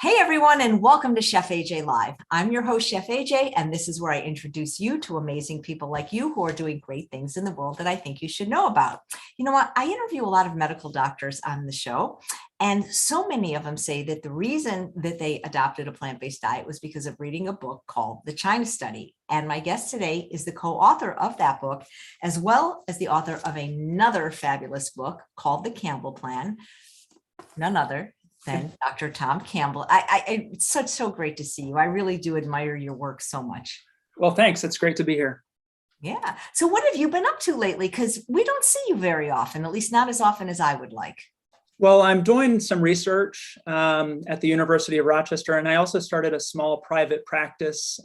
Hey everyone, and welcome to Chef AJ Live. I'm your host, Chef AJ, and this is where I introduce you to amazing people like you who are doing great things in the world that I think you should know about. You know what? I interview a lot of medical doctors on the show, and so many of them say that the reason that they adopted a plant-based diet was because of reading a book called The China Study. And my guest today is the co-author of that book, as well as the author of another fabulous book called The Campbell Plan, none other than Dr. Tom Campbell. It's so great to see you. I really do admire your work so much. Well, thanks. It's great to be here. Yeah. So what have you been up to lately? Because we don't see you very often, at least not as often as I would like. Well, I'm doing some research at the University of Rochester, and I also started a small private practice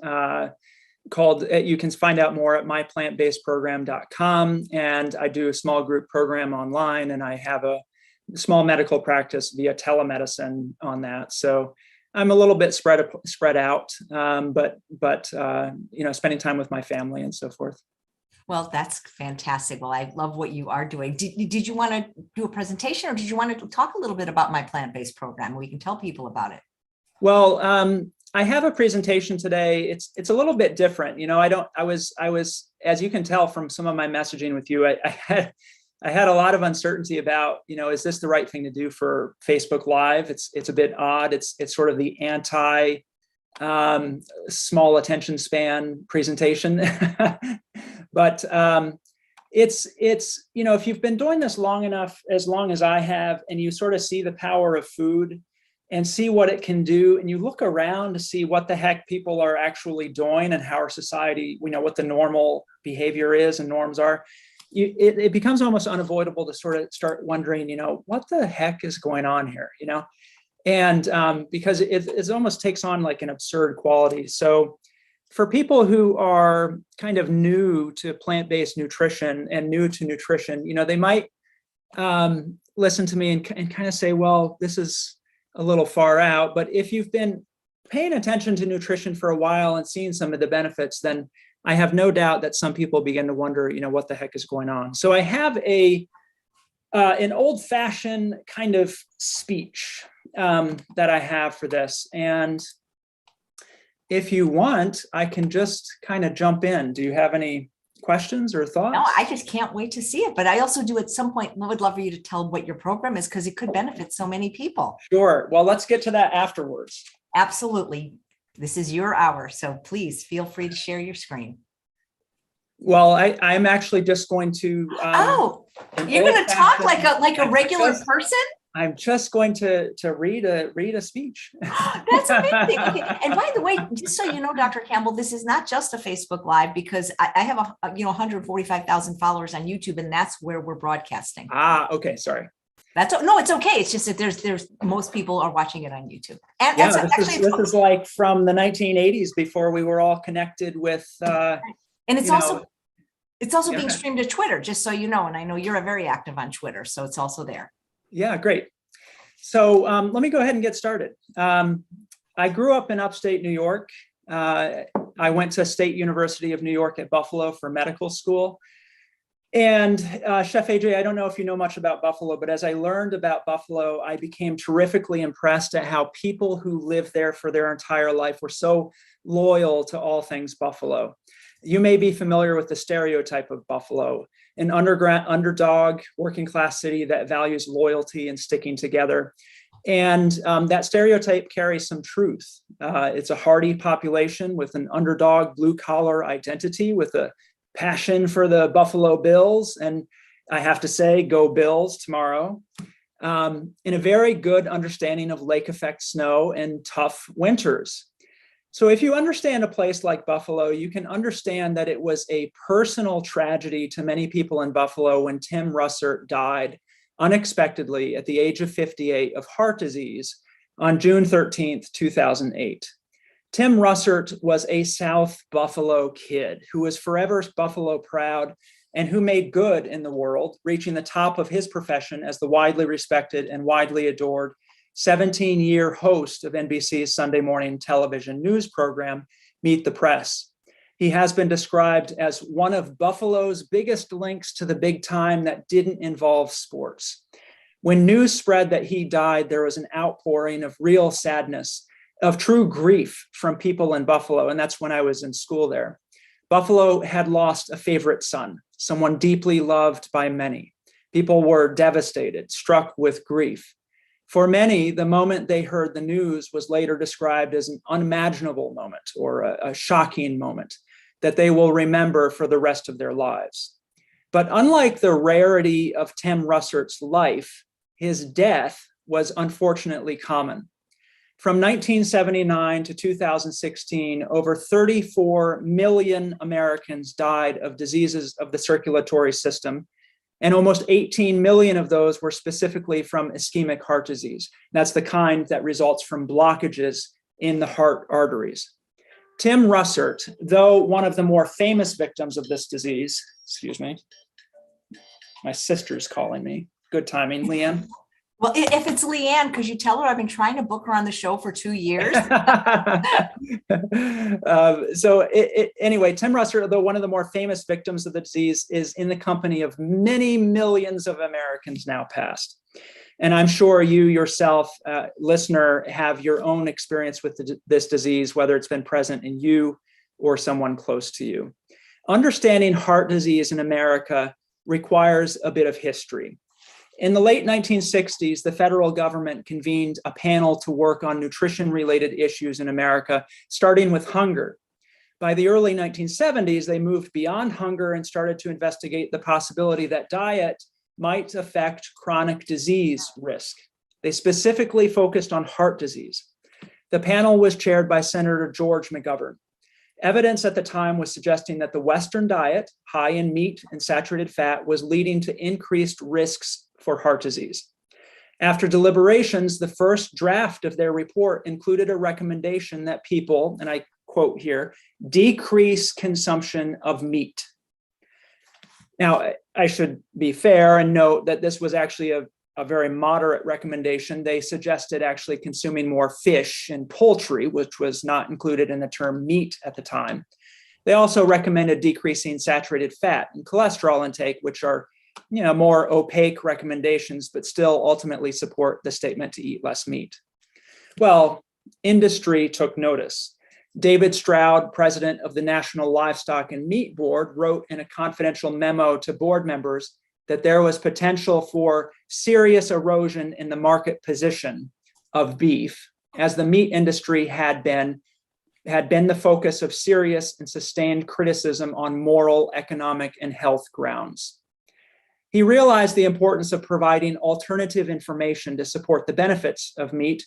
called, you can find out more at myplantbasedprogram.com. And I do a small group program online, and I have a small medical practice via telemedicine on that. So I'm a little bit spread out, but spending time with my family and so forth. Well, that's fantastic. Well, I love what you are doing. Did you want to do a presentation, or did you want to talk a little bit about my plant-based program? We can tell people about it. Well, I have a presentation today. It's a little bit different. I was, as you can tell from some of my messaging with you, I had a lot of uncertainty about, is this the right thing to do for Facebook Live? It's a bit odd. It's sort of the anti small attention span presentation. But it's if you've been doing this long enough, as long as I have, and you sort of see the power of food and see what it can do, and you look around to see what the heck people are actually doing and how our society, what the normal behavior is and norms are. It becomes almost unavoidable to sort of start wondering, what the heck is going on here, and because it almost takes on like an absurd quality. So for people who are kind of new to plant-based nutrition and new to nutrition, they might listen to me and kind of say, well, this is a little far out. But if you've been paying attention to nutrition for a while and seeing some of the benefits, then I have no doubt that some people begin to wonder, what the heck is going on. So I have an old-fashioned kind of speech that I have for this. And if you want, I can just kind of jump in. Do you have any questions or thoughts? No, I just can't wait to see it. But I also do at some point, would love for you to tell what your program is, because it could benefit so many people. Sure. Well, let's get to that afterwards. Absolutely. This is your hour, so please feel free to share your screen. Well, I'm actually just going to. You're going to talk like a regular person? I'm just going to read a speech. That's amazing. Okay. And by the way, just so you know, Dr. Campbell, this is not just a Facebook Live, because I have 145,000 followers on YouTube, and that's where we're broadcasting. Okay, sorry. No, it's okay. It's just that there's most people are watching it on YouTube. And this is like from the 1980s, before we were all connected with. And it's also being streamed to Twitter, just so you know. And I know you're very active on Twitter, so it's also there. Yeah, great. So let me go ahead and get started. I grew up in upstate New York. I went to State University of New York at Buffalo for medical school. And Chef AJ, I don't know if you know much about Buffalo, but as I learned about Buffalo, I became terrifically impressed at how people who lived there for their entire life were so loyal to all things Buffalo. You may be familiar with the stereotype of Buffalo, an underdog, working class city that values loyalty and sticking together. And that stereotype carries some truth. It's a hardy population with an underdog blue collar identity, with a passion for the Buffalo Bills, and I have to say, go Bills tomorrow, in a very good understanding of lake effect snow and tough winters. So if you understand a place like Buffalo, you can understand that it was a personal tragedy to many people in Buffalo when Tim Russert died unexpectedly at the age of 58 of heart disease on June 13th, 2008. Tim Russert was a South Buffalo kid who was forever Buffalo proud and who made good in the world, reaching the top of his profession as the widely respected and widely adored 17-year host of NBC's Sunday morning television news program, Meet the Press. He has been described as one of Buffalo's biggest links to the big time that didn't involve sports. When news spread that he died, there was an outpouring of real sadness, of true grief from people in Buffalo, and that's when I was in school there. Buffalo had lost a favorite son, someone deeply loved by many. People were devastated, struck with grief. For many, the moment they heard the news was later described as an unimaginable moment or a shocking moment that they will remember for the rest of their lives. But unlike the rarity of Tim Russert's life, his death was unfortunately common. From 1979 to 2016, over 34 million Americans died of diseases of the circulatory system, and almost 18 million of those were specifically from ischemic heart disease. That's the kind that results from blockages in the heart arteries. Tim Russert, though one of the more famous victims of this disease, excuse me, my sister's calling me. Good timing, Leanne. Well, if it's Leanne, could you tell her I've been trying to book her on the show for 2 years? Anyway, Tim Russert, though one of the more famous victims of the disease, is in the company of many millions of Americans now past. And I'm sure you yourself, listener, have your own experience with this disease, whether it's been present in you or someone close to you. Understanding heart disease in America requires a bit of history. In the late 1960s, the federal government convened a panel to work on nutrition-related issues in America, starting with hunger. By the early 1970s, they moved beyond hunger and started to investigate the possibility that diet might affect chronic disease risk. They specifically focused on heart disease. The panel was chaired by Senator George McGovern. Evidence at the time was suggesting that the Western diet, high in meat and saturated fat, was leading to increased risks for heart disease. After deliberations, the first draft of their report included a recommendation that people, and I quote here, decrease consumption of meat. Now, I should be fair and note that this was actually a very moderate recommendation. They suggested actually consuming more fish and poultry, which was not included in the term meat at the time. They also recommended decreasing saturated fat and cholesterol intake, which are more opaque recommendations, but still ultimately support the statement to eat less meat. Well, industry took notice. David Stroud, president of the National Livestock and Meat Board, wrote in a confidential memo to board members that there was potential for serious erosion in the market position of beef, as the meat industry had been the focus of serious and sustained criticism on moral, economic, and health grounds. He realized the importance of providing alternative information to support the benefits of meat,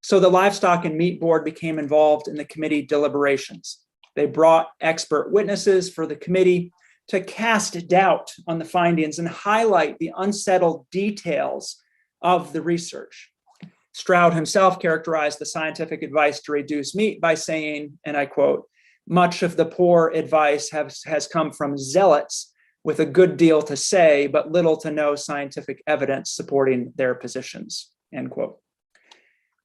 so the Livestock and Meat Board became involved in the committee deliberations. They brought expert witnesses for the committee to cast doubt on the findings and highlight the unsettled details of the research. Stroud himself characterized the scientific advice to reduce meat by saying, and I quote, "Much of the poor advice has come from zealots with a good deal to say, but little to no scientific evidence supporting their positions," end quote.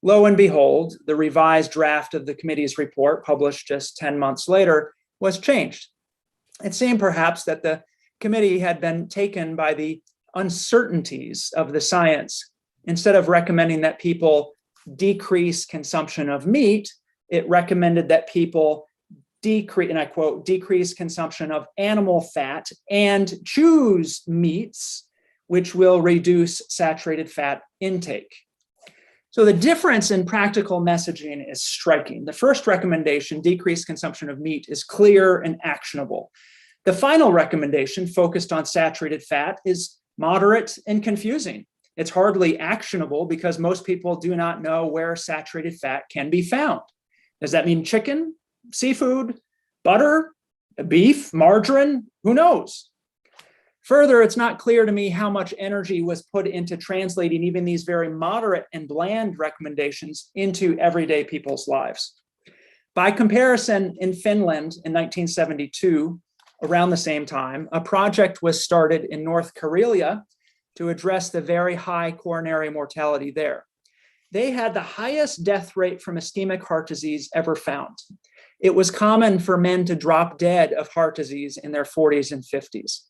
Lo and behold, the revised draft of the committee's report, published just 10 months later, was changed. It seemed perhaps that the committee had been taken by the uncertainties of the science. Instead of recommending that people decrease consumption of meat, it recommended that people decrease, and I quote, decrease consumption of animal fat and choose meats which will reduce saturated fat intake. So the difference in practical messaging is striking. The first recommendation, decrease consumption of meat, is clear and actionable. The final recommendation, focused on saturated fat, is moderate and confusing. It's hardly actionable because most people do not know where saturated fat can be found. Does that mean chicken, seafood, butter, beef, margarine? Who knows? Further, it's not clear to me how much energy was put into translating even these very moderate and bland recommendations into everyday people's lives. By comparison, in Finland in 1972, around the same time, a project was started in North Karelia to address the very high coronary mortality there. They had the highest death rate from ischemic heart disease ever found. It was common for men to drop dead of heart disease in their 40s and 50s.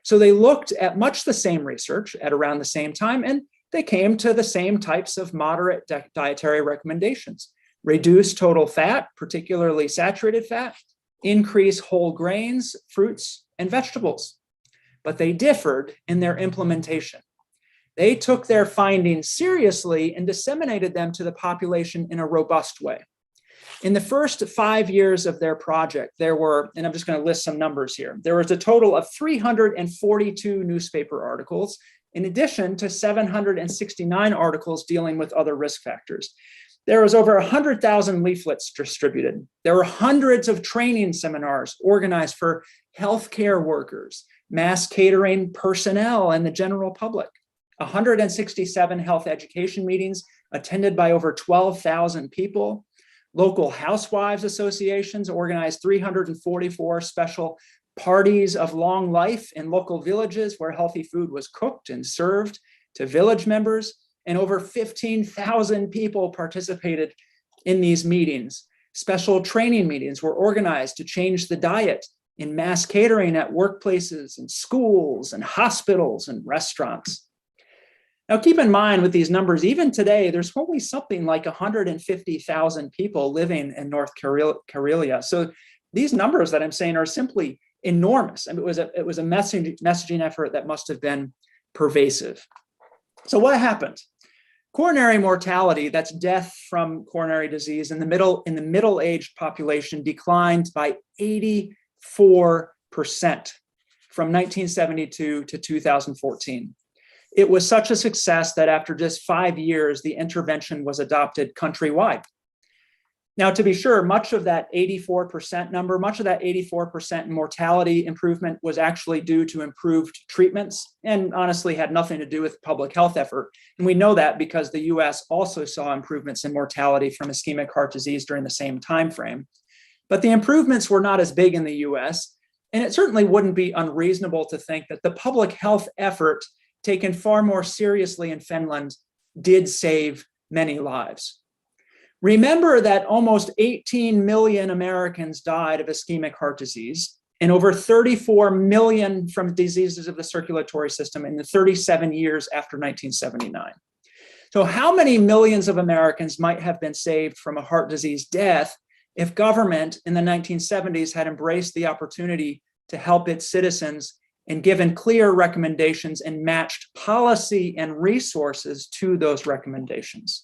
So they looked at much the same research at around the same time, and they came to the same types of moderate dietary recommendations: reduce total fat, particularly saturated fat, increase whole grains, fruits, and vegetables. But they differed in their implementation. They took their findings seriously and disseminated them to the population in a robust way. In the first 5 years of their project, there were, and I'm just going to list some numbers here, there was a total of 342 newspaper articles, in addition to 769 articles dealing with other risk factors. There was over 100,000 leaflets distributed. There were hundreds of training seminars organized for healthcare workers, mass catering personnel, and the general public. 167 health education meetings attended by over 12,000 people. Local housewives associations organized 344 special parties of long life in local villages where healthy food was cooked and served to village members. And over 15,000 people participated in these meetings. Special training meetings were organized to change the diet in mass catering at workplaces and schools and hospitals and restaurants. Now, keep in mind with these numbers, even today, there's only something like 150,000 people living in North Karelia. So these numbers that I'm saying are simply enormous. I mean, it was a messaging effort that must have been pervasive. So what happened? Coronary mortality, that's death from coronary disease in the middle-aged population, declined by 84% from 1972 to 2014. It was such a success that after just 5 years, the intervention was adopted countrywide. Now, to be sure, much of that 84% mortality improvement was actually due to improved treatments and honestly had nothing to do with public health effort. And we know that because the US also saw improvements in mortality from ischemic heart disease during the same time frame. But the improvements were not as big in the US, and it certainly wouldn't be unreasonable to think that the public health effort taken far more seriously in Finland did save many lives. Remember that almost 18 million Americans died of ischemic heart disease and over 34 million from diseases of the circulatory system in the 37 years after 1979. So how many millions of Americans might have been saved from a heart disease death if government in the 1970s had embraced the opportunity to help its citizens and given clear recommendations and matched policy and resources to those recommendations?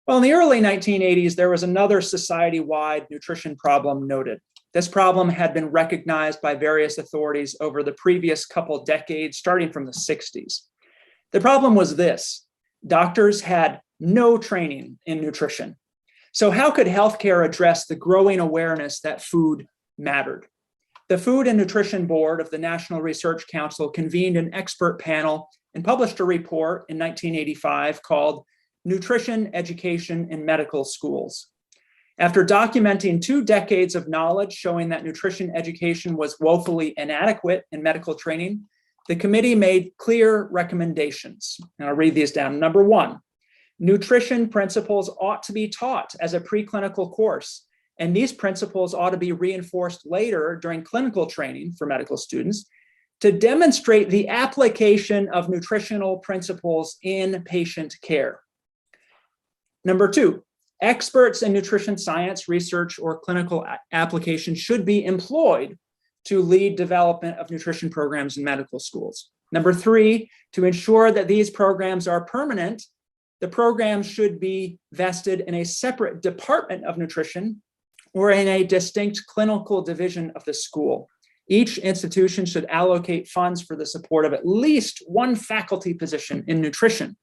Well, in the early 1980s, there was another society-wide nutrition problem noted. This problem had been recognized by various authorities over the previous couple decades, starting from the 60s. The problem was this: doctors had no training in nutrition. So how could healthcare address the growing awareness that food mattered? The Food and Nutrition Board of the National Research Council convened an expert panel and published a report in 1985 called Nutrition Education in Medical Schools. After documenting 2 decades of knowledge showing that nutrition education was woefully inadequate in medical training, the committee made clear recommendations. And I'll read these down. Number 1, nutrition principles ought to be taught as a preclinical course, and these principles ought to be reinforced later during clinical training for medical students to demonstrate the application of nutritional principles in patient care. Number 2, experts in nutrition science, research, or clinical application should be employed to lead development of nutrition programs in medical schools. Number 3, to ensure that these programs are permanent, the programs should be vested in a separate department of nutrition or in a distinct clinical division of the school. Each institution should allocate funds for the support of at least 1 faculty position in nutrition.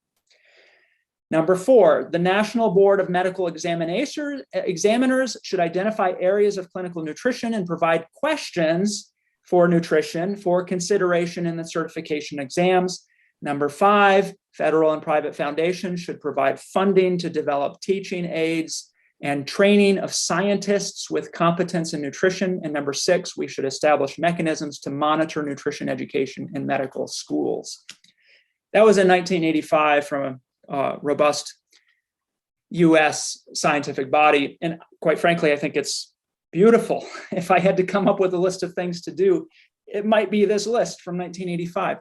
Number 4, the National Board of Medical Examiners should identify areas of clinical nutrition and provide questions for nutrition for consideration in the certification exams. Number 5, federal and private foundations should provide funding to develop teaching aids and training of scientists with competence in nutrition. And number 6, we should establish mechanisms to monitor nutrition education in medical schools. That was in 1985 from a robust US scientific body. And quite frankly, I think it's beautiful. If I had to come up with a list of things to do, it might be this list from 1985.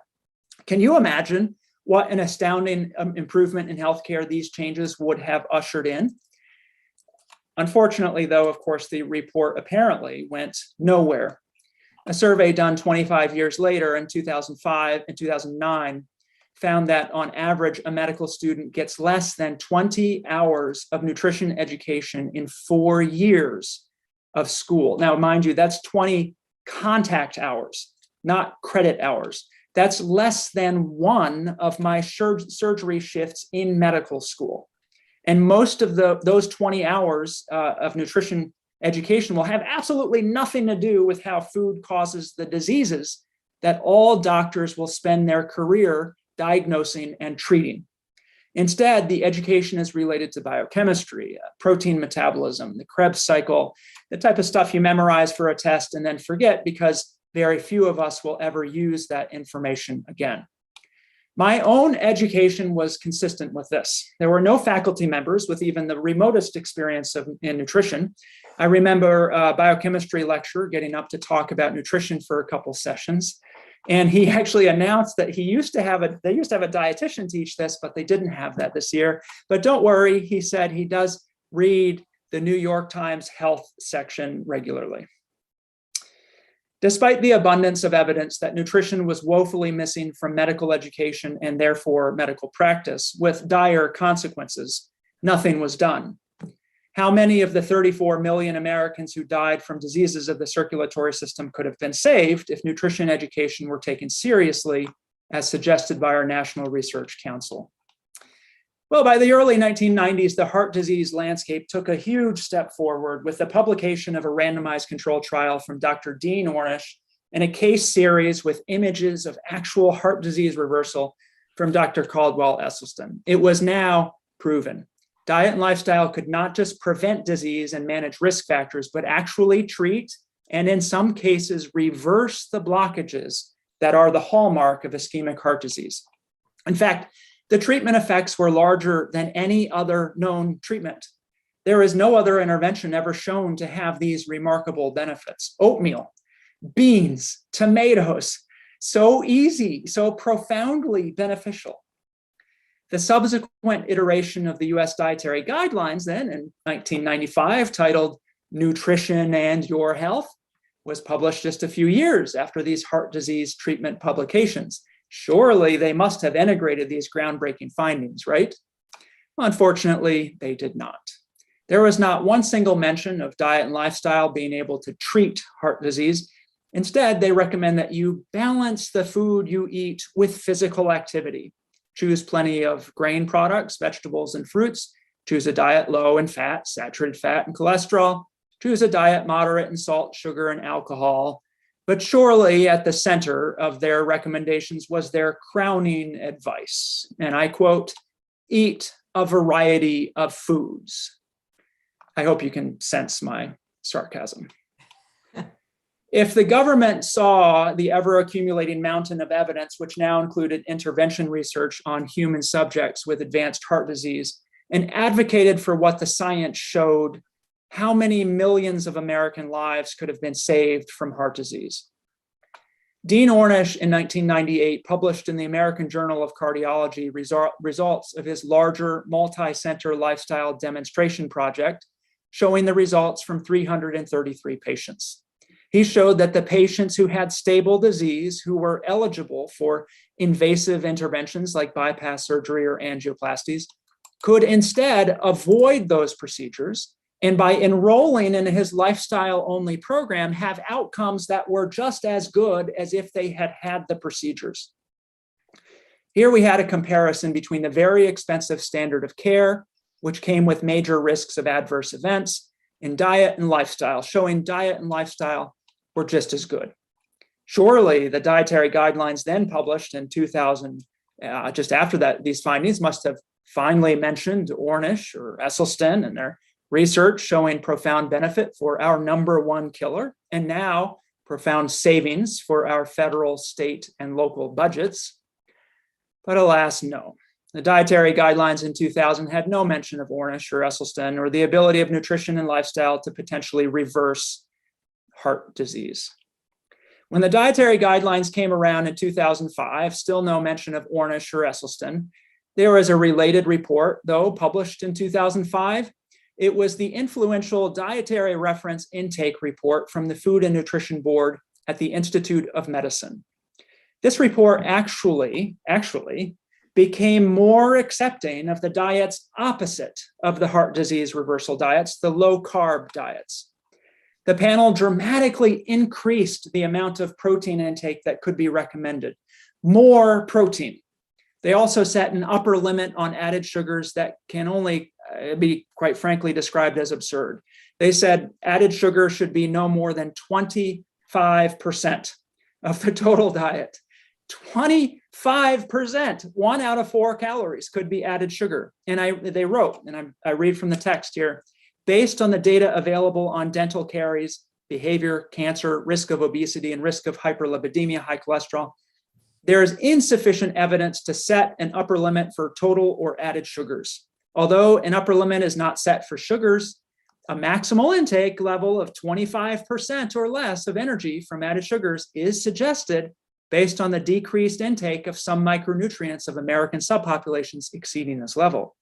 Can you imagine what an astounding improvement in healthcare these changes would have ushered in. Unfortunately, though, of course, the report apparently went nowhere. A survey done 25 years later in 2005 and 2009 found that on average, a medical student gets less than 20 hours of nutrition education in 4 years of school. Now, mind you, that's 20 contact hours, not credit hours. That's less than one of my surgery shifts in medical school. And most of those 20 hours of nutrition education will have absolutely nothing to do with how food causes the diseases that all doctors will spend their career diagnosing and treating. Instead, the education is related to biochemistry, protein metabolism, the Krebs cycle, the type of stuff you memorize for a test and then forget because very few of us will ever use that information again. My own education was consistent with this. There were no faculty members with even the remotest experience in nutrition. I remember a biochemistry lecturer getting up to talk about nutrition for a couple sessions. And he actually announced that they used to have a dietitian teach this, but they didn't have that this year. But don't worry, he said he does read the New York Times health section regularly. Despite the abundance of evidence that nutrition was woefully missing from medical education and therefore medical practice, with dire consequences, nothing was done. How many of the 34 million Americans who died from diseases of the circulatory system could have been saved if nutrition education were taken seriously, as suggested by our National Research Council? Well, by the early 1990s, the heart disease landscape took a huge step forward with the publication of a randomized control trial from Dr. Dean Ornish and a case series with images of actual heart disease reversal from Dr. Caldwell Esselstyn. It was now proven. Diet and lifestyle could not just prevent disease and manage risk factors, but actually treat and in some cases reverse the blockages that are the hallmark of ischemic heart disease. In fact, the treatment effects were larger than any other known treatment. There is no other intervention ever shown to have these remarkable benefits. Oatmeal, beans, tomatoes, so easy, so profoundly beneficial. The subsequent iteration of the US dietary guidelines then in 1995, titled Nutrition and Your Health, was published just a few years after these heart disease treatment publications. Surely they must have integrated these groundbreaking findings, right? Well, unfortunately, they did not. There was not one single mention of diet and lifestyle being able to treat heart disease. Instead, they recommend that you balance the food you eat with physical activity. Choose plenty of grain products, vegetables, and fruits. Choose a diet low in fat, saturated fat, and cholesterol. Choose a diet moderate in salt, sugar, and alcohol. But surely at the center of their recommendations was their crowning advice. And I quote, eat a variety of foods. I hope you can sense my sarcasm. If the government saw the ever accumulating mountain of evidence, which now included intervention research on human subjects with advanced heart disease, and advocated for what the science showed, how many millions of American lives could have been saved from heart disease? Dean Ornish in 1998 published in the American Journal of Cardiology results of his larger multi-center lifestyle demonstration project, showing the results from 333 patients. He showed that the patients who had stable disease, who were eligible for invasive interventions like bypass surgery or angioplasties, could instead avoid those procedures, and by enrolling in his lifestyle-only program, have outcomes that were just as good as if they had had the procedures. Here we had a comparison between the very expensive standard of care, which came with major risks of adverse events, and diet and lifestyle, showing diet and lifestyle were just as good. Surely the dietary guidelines then published in 2000, just after that, these findings must have finally mentioned Ornish or Esselstyn and their research showing profound benefit for our number one killer, and now profound savings for our federal, state, and local budgets. But alas, no. The dietary guidelines in 2000 had no mention of Ornish or Esselstyn or the ability of nutrition and lifestyle to potentially reverse heart disease. When the dietary guidelines came around in 2005, still no mention of Ornish or Esselstyn. There was a related report, though, published in 2005. It was the influential Dietary Reference Intake Report from the Food and Nutrition Board at the Institute of Medicine. This report actually became more accepting of the diets opposite of the heart disease reversal diets, the low-carb diets. The panel dramatically increased the amount of protein intake that could be recommended, more protein. They also set an upper limit on added sugars that can only be, quite frankly, described as absurd. They said added sugar should be no more than 25% of the total diet. 25%, 1 out of 4 calories could be added sugar. And they wrote, and I read from the text here, based on the data available on dental caries, behavior, cancer, risk of obesity, and risk of hyperlipidemia, high cholesterol, there is insufficient evidence to set an upper limit for total or added sugars. Although an upper limit is not set for sugars, a maximal intake level of 25% or less of energy from added sugars is suggested based on the decreased intake of some micronutrients of American subpopulations exceeding this level.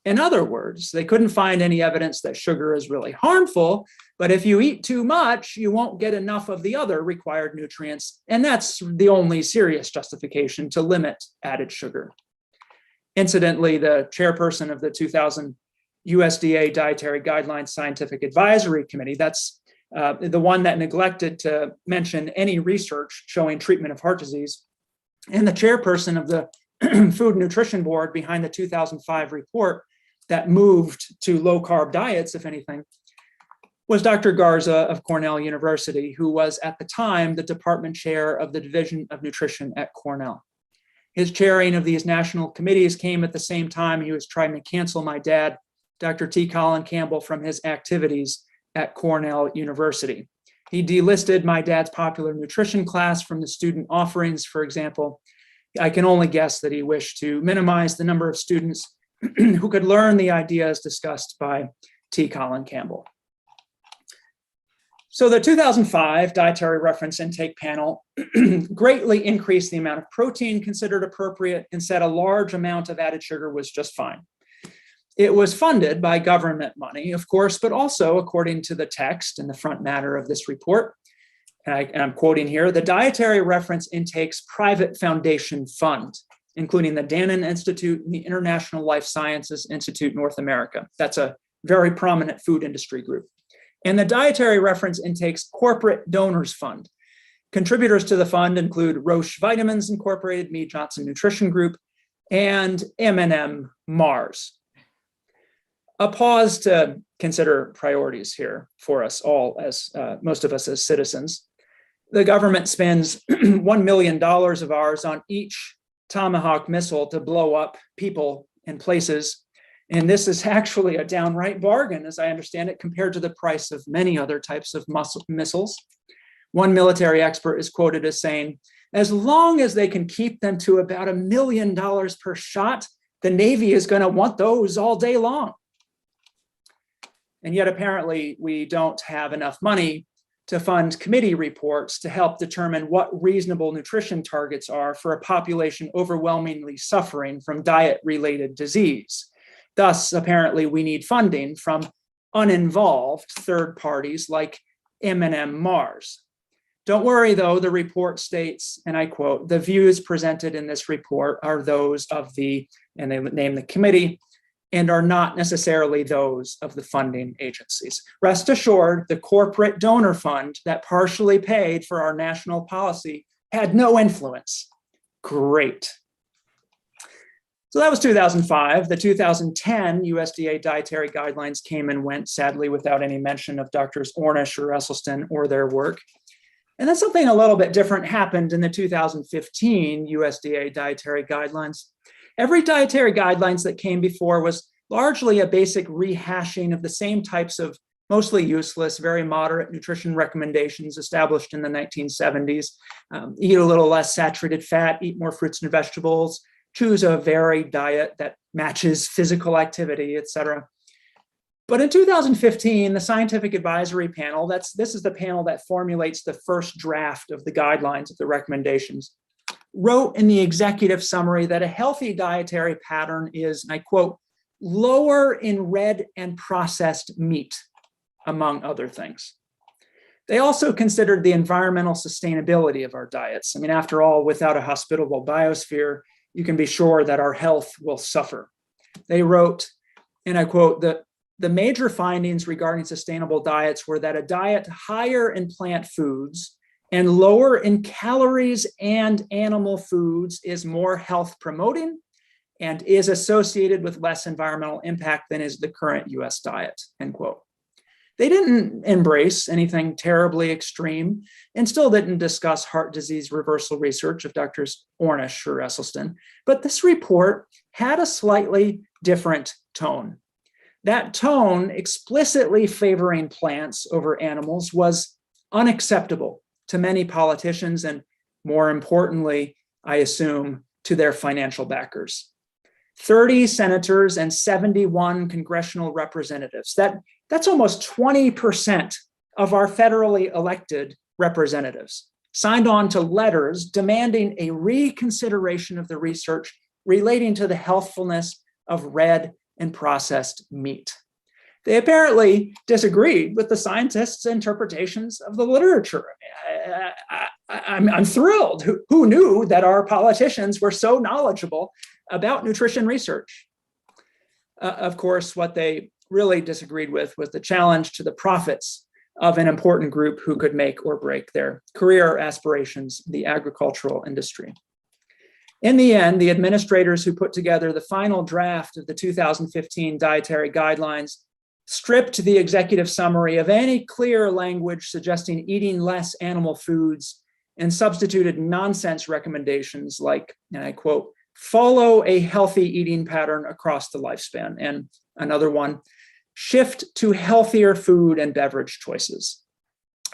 In other words, they couldn't find any evidence that sugar is really harmful, but if you eat too much, you won't get enough of the other required nutrients, and that's the only serious justification to limit added sugar. Incidentally, the chairperson of the 2000 USDA Dietary Guidelines Scientific Advisory Committee, that's the one that neglected to mention any research showing treatment of heart disease, and the chairperson of the Food Nutrition Board behind the 2005 report that moved to low-carb diets, if anything, was Dr. Garza of Cornell University, who was at the time the department chair of the Division of Nutrition at Cornell. His chairing of these national committees came at the same time he was trying to cancel my dad, Dr. T. Colin Campbell, from his activities at Cornell University. He delisted my dad's popular nutrition class from the student offerings, for example. I can only guess that he wished to minimize the number of students who could learn the ideas discussed by T. Colin Campbell. So the 2005 Dietary Reference Intake Panel greatly increased the amount of protein considered appropriate and said a large amount of added sugar was just fine. It was funded by government money, of course, but also, according to the text in the front matter of this report, and I'm quoting here, the Dietary Reference Intake's private foundation fund, including the Dannon Institute and the International Life Sciences Institute North America. That's a very prominent food industry group. And the Dietary Reference Intake's corporate donors fund. Contributors to the fund include Roche Vitamins Incorporated, Mead Johnson Nutrition Group, and M&M Mars. A pause to consider priorities here for us all, as most of us as citizens. The government spends $1 million of ours on each Tomahawk missile to blow up people and places. And this is actually a downright bargain, as I understand it, compared to the price of many other types of missiles. One military expert is quoted as saying, as long as they can keep them to about $1 million per shot, the Navy is going to want those all day long. And yet apparently we don't have enough money to fund committee reports to help determine what reasonable nutrition targets are for a population overwhelmingly suffering from diet-related disease. Thus, apparently, we need funding from uninvolved third parties like M&M Mars. Don't worry, though, the report states, and I quote, the views presented in this report are those of the, and they name the committee, and are not necessarily those of the funding agencies. Rest assured, the corporate donor fund that partially paid for our national policy had no influence. Great. So that was 2005. The 2010 USDA dietary guidelines came and went, sadly, without any mention of Drs. Ornish or Esselstyn or their work. And then something a little bit different happened in the 2015 USDA dietary guidelines. Every dietary guidelines that came before was largely a basic rehashing of the same types of mostly useless, very moderate nutrition recommendations established in the 1970s. Eat a little less saturated fat, eat more fruits and vegetables, choose a varied diet that matches physical activity, et cetera. But in 2015, the Scientific Advisory Panel, this is the panel that formulates the first draft of the guidelines of the recommendations, wrote in the executive summary that a healthy dietary pattern is, and I quote, lower in red and processed meat, among other things. They also considered the environmental sustainability of our diets. I mean, after all, without a hospitable biosphere, you can be sure that our health will suffer. They wrote, and I quote, the major findings regarding sustainable diets were that a diet higher in plant foods and lower in calories and animal foods is more health promoting and is associated with less environmental impact than is the current US diet, end quote. They didn't embrace anything terribly extreme and still didn't discuss heart disease reversal research of Drs. Ornish or Esselstyn, but this report had a slightly different tone. That tone, explicitly favoring plants over animals, was unacceptable to many politicians and, more importantly, I assume, to their financial backers. 30 senators and 71 congressional representatives. That's almost 20% of our federally elected representatives signed on to letters demanding a reconsideration of the research relating to the healthfulness of red and processed meat. They apparently disagreed with the scientists' interpretations of the literature. I'm thrilled. Who knew that our politicians were so knowledgeable about nutrition research? Of course, what they really disagreed with was the challenge to the profits of an important group who could make or break their career aspirations in the agricultural industry. In the end, the administrators who put together the final draft of the 2015 dietary guidelines stripped the executive summary of any clear language suggesting eating less animal foods and substituted nonsense recommendations like, and I quote, follow a healthy eating pattern across the lifespan. And another one, shift to healthier food and beverage choices.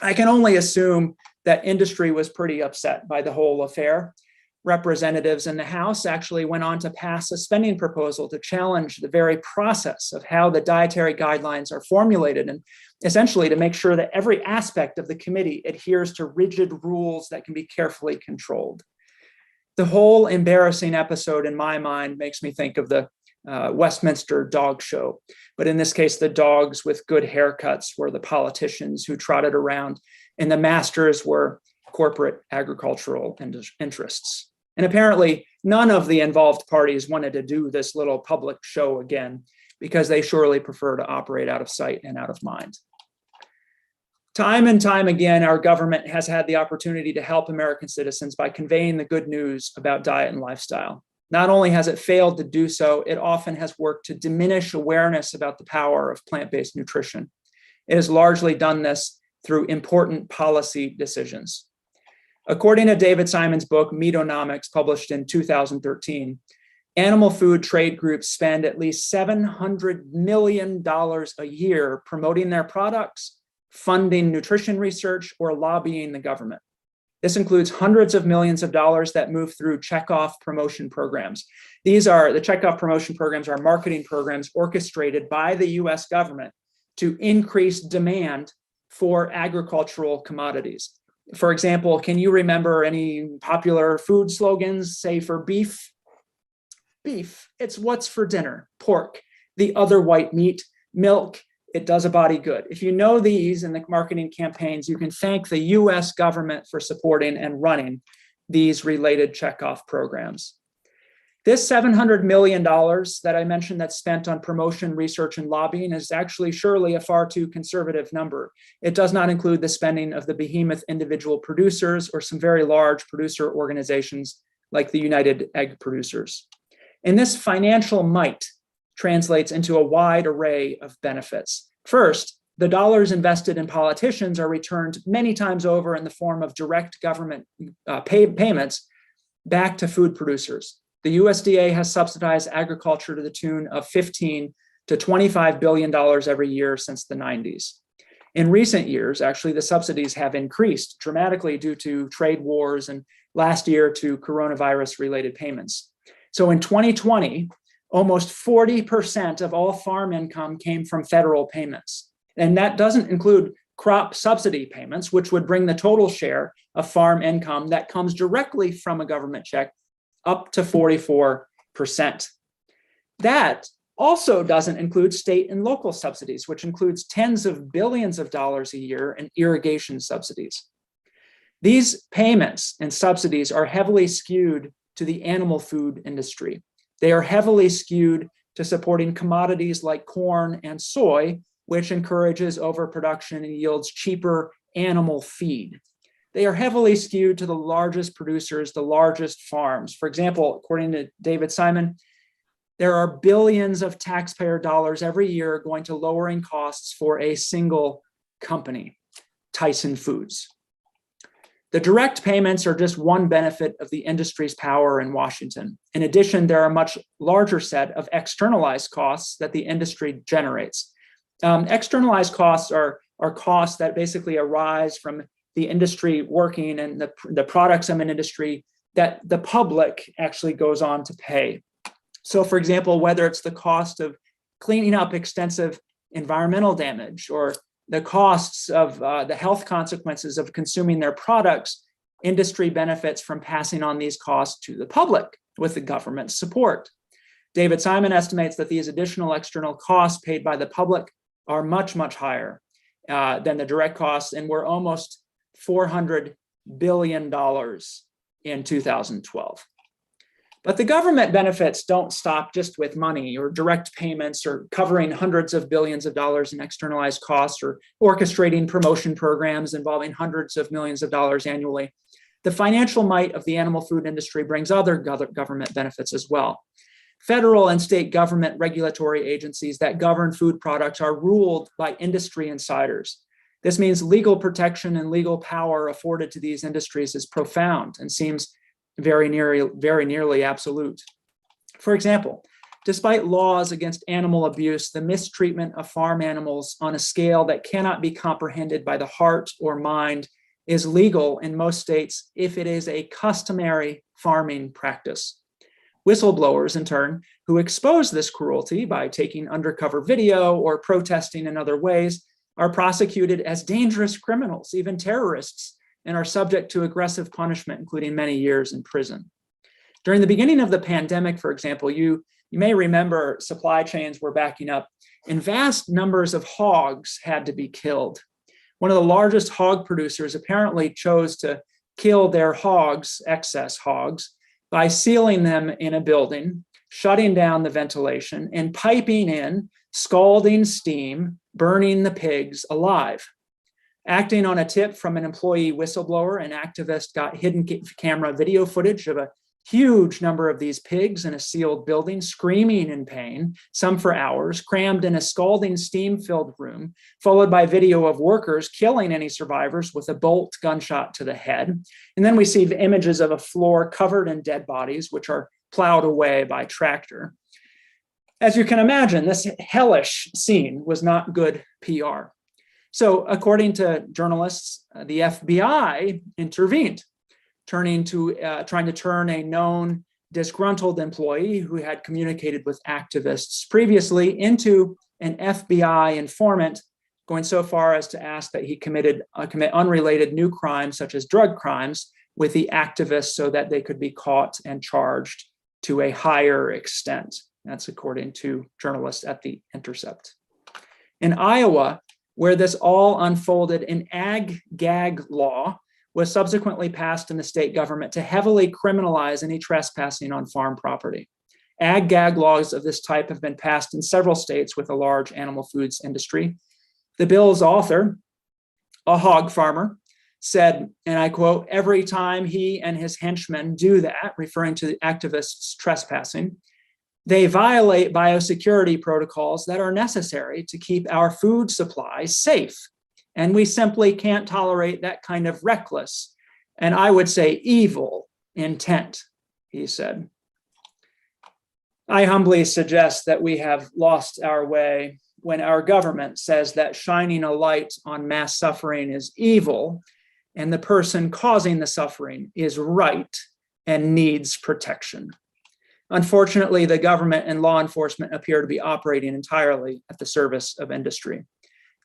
I can only assume that industry was pretty upset by the whole affair. Representatives in the House actually went on to pass a spending proposal to challenge the very process of how the dietary guidelines are formulated and essentially to make sure that every aspect of the committee adheres to rigid rules that can be carefully controlled. The whole embarrassing episode in my mind makes me think of the Westminster dog show. But in this case, the dogs with good haircuts were the politicians who trotted around, and the masters were corporate agricultural interests. And apparently, none of the involved parties wanted to do this little public show again, because they surely prefer to operate out of sight and out of mind. Time and time again, our government has had the opportunity to help American citizens by conveying the good news about diet and lifestyle. Not only has it failed to do so, it often has worked to diminish awareness about the power of plant-based nutrition. It has largely done this through important policy decisions. According to David Simon's book, Meatonomics, published in 2013, animal food trade groups spend at least $700 million a year promoting their products, funding nutrition research, or lobbying the government. This includes hundreds of millions of dollars that move through checkoff promotion programs. The checkoff promotion programs are marketing programs orchestrated by the US government to increase demand for agricultural commodities. For example, can you remember any popular food slogans, say for beef? Beef, it's what's for dinner. Pork, the other white meat. Milk, it does a body good. If you know these in the marketing campaigns, you can thank the US government for supporting and running these related checkoff programs. This $700 million that I mentioned that's spent on promotion, research, and lobbying is actually surely a far too conservative number. It does not include the spending of the behemoth individual producers or some very large producer organizations like the United Egg Producers. And this financial might translates into a wide array of benefits. First, the dollars invested in politicians are returned many times over in the form of direct government payments back to food producers. The USDA has subsidized agriculture to the tune of $15 to $25 billion every year since the 90s. In recent years, actually, the subsidies have increased dramatically due to trade wars and last year to coronavirus-related payments. So in 2020, Almost 40% of all farm income came from federal payments. And that doesn't include crop subsidy payments, which would bring the total share of farm income that comes directly from a government check up to 44%. That also doesn't include state and local subsidies, which includes tens of billions of dollars a year in irrigation subsidies. These payments and subsidies are heavily skewed to the animal food industry. They are heavily skewed to supporting commodities like corn and soy, which encourages overproduction and yields cheaper animal feed. They are heavily skewed to the largest producers, the largest farms. For example, according to David Simon, there are billions of taxpayer dollars every year going to lowering costs for a single company, Tyson Foods. The direct payments are just one benefit of the industry's power in Washington. In addition, there are a much larger set of externalized costs that the industry generates. Externalized costs are costs that basically arise from the industry working and the products of an industry that the public actually goes on to pay. So, for example, whether it's the cost of cleaning up extensive environmental damage or the costs of the health consequences of consuming their products, industry benefits from passing on these costs to the public with the government's support. David Simon estimates that these additional external costs paid by the public are much, much higher than the direct costs, and were almost $400 billion in 2012. But the government benefits don't stop just with money or direct payments or covering hundreds of billions of dollars in externalized costs or orchestrating promotion programs involving hundreds of millions of dollars annually. The financial might of the animal food industry brings other government benefits as well. Federal and state government regulatory agencies that govern food products are ruled by industry insiders. This means legal protection and legal power afforded to these industries is profound and seems very nearly absolute. For example, despite laws against animal abuse, the mistreatment of farm animals on a scale that cannot be comprehended by the heart or mind is legal in most states if it is a customary farming practice. Whistleblowers, in turn, who expose this cruelty by taking undercover video or protesting in other ways, are prosecuted as dangerous criminals, even terrorists, and are subject to aggressive punishment, including many years in prison. During the beginning of the pandemic, for example, you may remember supply chains were backing up and vast numbers of hogs had to be killed. One of the largest hog producers apparently chose to kill their hogs, excess hogs, by sealing them in a building, shutting down the ventilation, and piping in scalding steam, burning the pigs alive. Acting on a tip from an employee whistleblower, an activist got hidden camera video footage of a huge number of these pigs in a sealed building, screaming in pain, some for hours, crammed in a scalding steam-filled room, followed by video of workers killing any survivors with a bolt gunshot to the head. And then we see the images of a floor covered in dead bodies, which are plowed away by tractor. As you can imagine, this hellish scene was not good PR. So according to journalists, the FBI intervened, trying to turn a known disgruntled employee who had communicated with activists previously into an FBI informant, going so far as to ask that he commit unrelated new crimes, such as drug crimes, with the activists so that they could be caught and charged to a higher extent. That's according to journalists at The Intercept. In Iowa, where this all unfolded, an ag-gag law was subsequently passed in the state government to heavily criminalize any trespassing on farm property. Ag-gag laws of this type have been passed in several states with a large animal foods industry. The bill's author, a hog farmer, said, and I quote, "Every time he and his henchmen do that," referring to the activists trespassing, "they violate biosecurity protocols that are necessary to keep our food supply safe. And we simply can't tolerate that kind of reckless, and I would say evil intent," he said. I humbly suggest that we have lost our way when our government says that shining a light on mass suffering is evil and the person causing the suffering is right and needs protection. Unfortunately, the government and law enforcement appear to be operating entirely at the service of industry.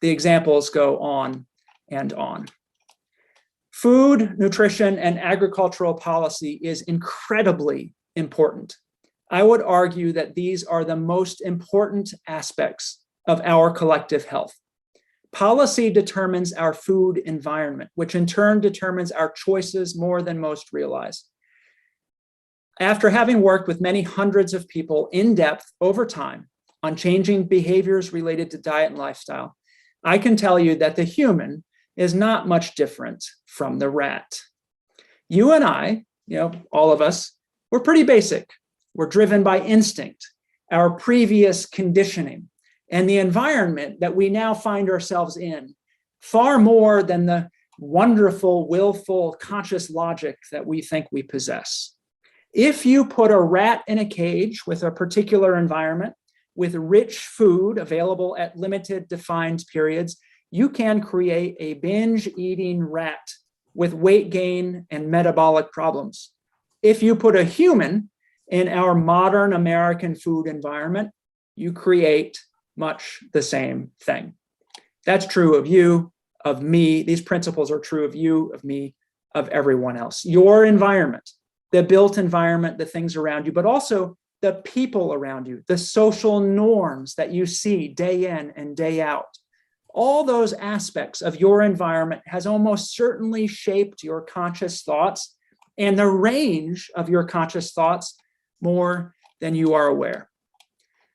The examples go on and on. Food, nutrition, and agricultural policy is incredibly important. I would argue that these are the most important aspects of our collective health. Policy determines our food environment, which in turn determines our choices more than most realize. After having worked with many hundreds of people in depth over time on changing behaviors related to diet and lifestyle, I can tell you that the human is not much different from the rat. You and I, all of us, we're pretty basic. We're driven by instinct, our previous conditioning, and the environment that we now find ourselves in, far more than the wonderful, willful, conscious logic that we think we possess. If you put a rat in a cage with a particular environment, with rich food available at limited defined periods, you can create a binge-eating rat with weight gain and metabolic problems. If you put a human in our modern American food environment, you create much the same thing. That's true of you, of me. These principles are true of you, of me, of everyone else. Your environment, the built environment, the things around you, but also the people around you, the social norms that you see day in and day out. All those aspects of your environment has almost certainly shaped your conscious thoughts and the range of your conscious thoughts more than you are aware.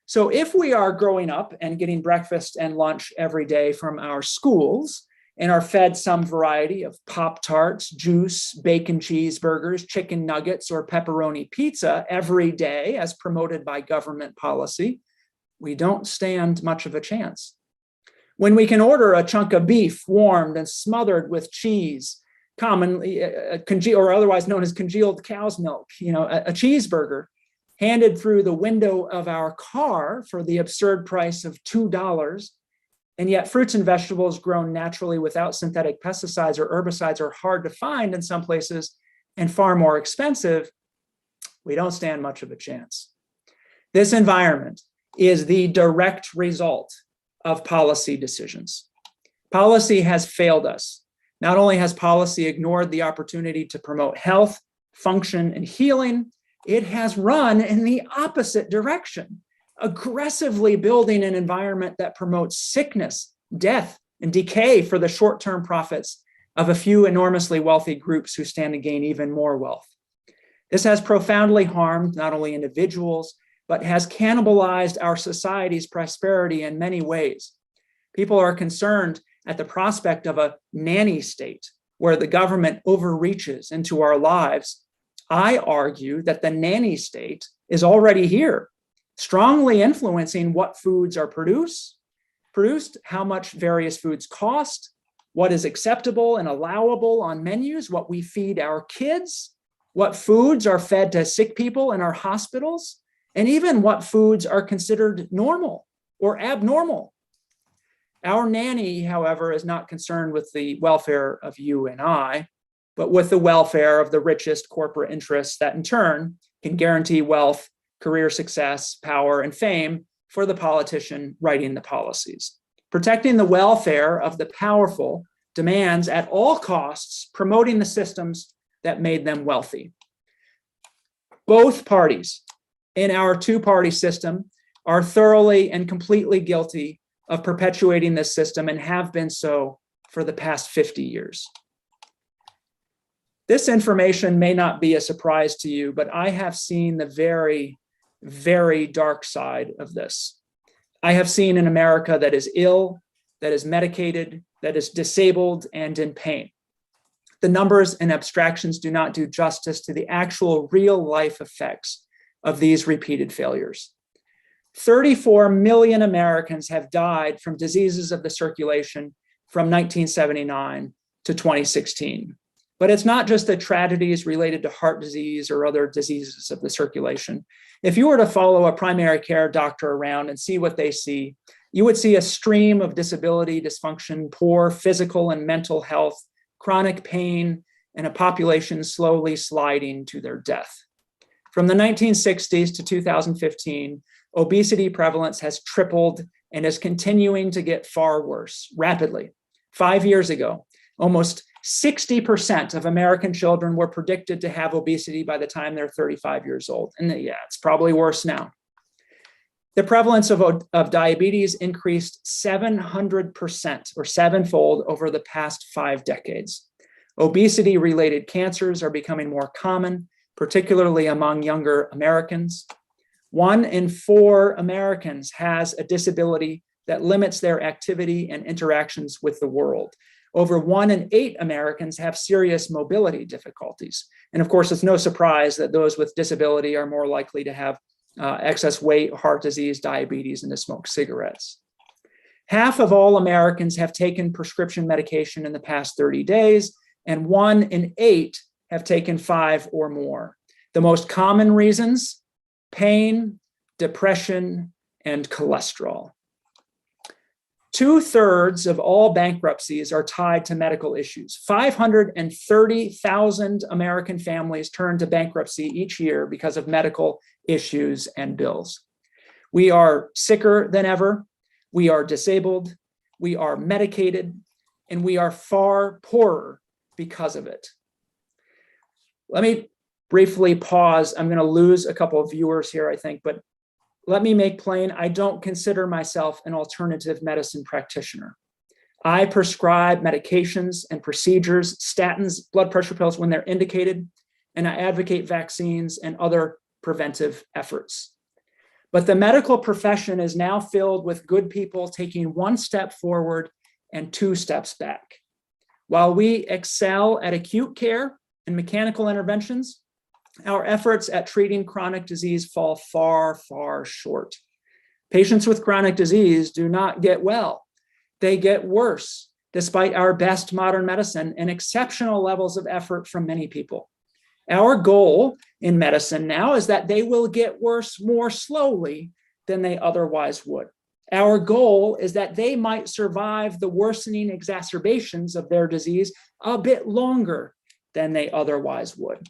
So if we are growing up and getting breakfast and lunch every day from our schools and are fed some variety of Pop-Tarts, juice, bacon cheeseburgers, chicken nuggets, or pepperoni pizza every day as promoted by government policy, we don't stand much of a chance. When we can order a chunk of beef warmed and smothered with cheese, commonly or otherwise known as congealed cow's milk, a cheeseburger handed through the window of our car for the absurd price of $2, and yet fruits and vegetables grown naturally without synthetic pesticides or herbicides are hard to find in some places and far more expensive, we don't stand much of a chance. This environment is the direct result of policy decisions. Policy has failed us. Not only has policy ignored the opportunity to promote health, function, and healing, it has run in the opposite direction, aggressively building an environment that promotes sickness, death, and decay for the short-term profits of a few enormously wealthy groups who stand to gain even more wealth. This has profoundly harmed not only individuals, but has cannibalized our society's prosperity in many ways. People are concerned at the prospect of a nanny state where the government overreaches into our lives. I argue that the nanny state is already here, strongly influencing what foods are produced, how much various foods cost, what is acceptable and allowable on menus, what we feed our kids, what foods are fed to sick people in our hospitals, and even what foods are considered normal or abnormal. Our nanny, however, is not concerned with the welfare of you and I, but with the welfare of the richest corporate interests that in turn can guarantee wealth, career success, power, and fame for the politician writing the policies. Protecting the welfare of the powerful demands at all costs promoting the systems that made them wealthy. Both parties in our two-party system are thoroughly and completely guilty of perpetuating this system and have been so for the past 50 years. This information may not be a surprise to you, but I have seen the very, very dark side of this. I have seen an America that is ill, that is medicated, that is disabled and in pain. The numbers and abstractions do not do justice to the actual real life effects of these repeated failures. 34 million Americans have died from diseases of the circulation from 1979 to 2016. But it's not just the tragedies related to heart disease or other diseases of the circulation. If you were to follow a primary care doctor around and see what they see, you would see a stream of disability, dysfunction, poor physical and mental health, chronic pain, and a population slowly sliding to their death. From the 1960s to 2015, obesity prevalence has tripled and is continuing to get far worse rapidly. 5 years ago, almost 60% of American children were predicted to have obesity by the time they're 35 years old. And yeah, it's probably worse now. The prevalence of diabetes increased 700% or sevenfold over the past 5 decades. Obesity-related cancers are becoming more common, particularly among younger Americans. 1 in 4 Americans has a disability that limits their activity and interactions with the world. Over 1 in 8 Americans have serious mobility difficulties. And of course, it's no surprise that those with disability are more likely to have excess weight, heart disease, diabetes, and to smoke cigarettes. Half of all Americans have taken prescription medication in the past 30 days, and 1 in 8 have taken 5 or more. The most common reasons: pain, depression, and cholesterol. 2/3 of all bankruptcies are tied to medical issues. 530,000 American families turn to bankruptcy each year because of medical issues and bills. We are sicker than ever, we are disabled, we are medicated, and we are far poorer because of it. Let me briefly pause. I'm going to lose a couple of viewers here, I think, but let me make plain, I don't consider myself an alternative medicine practitioner. I prescribe medications and procedures, statins, blood pressure pills when they're indicated, and I advocate vaccines and other preventive efforts. But the medical profession is now filled with good people taking 1 step forward and 2 steps back. While we excel at acute care and mechanical interventions, our efforts at treating chronic disease fall far, far short. Patients with chronic disease do not get well. They get worse, despite our best modern medicine and exceptional levels of effort from many people. Our goal in medicine now is that they will get worse more slowly than they otherwise would. Our goal is that they might survive the worsening exacerbations of their disease a bit longer than they otherwise would.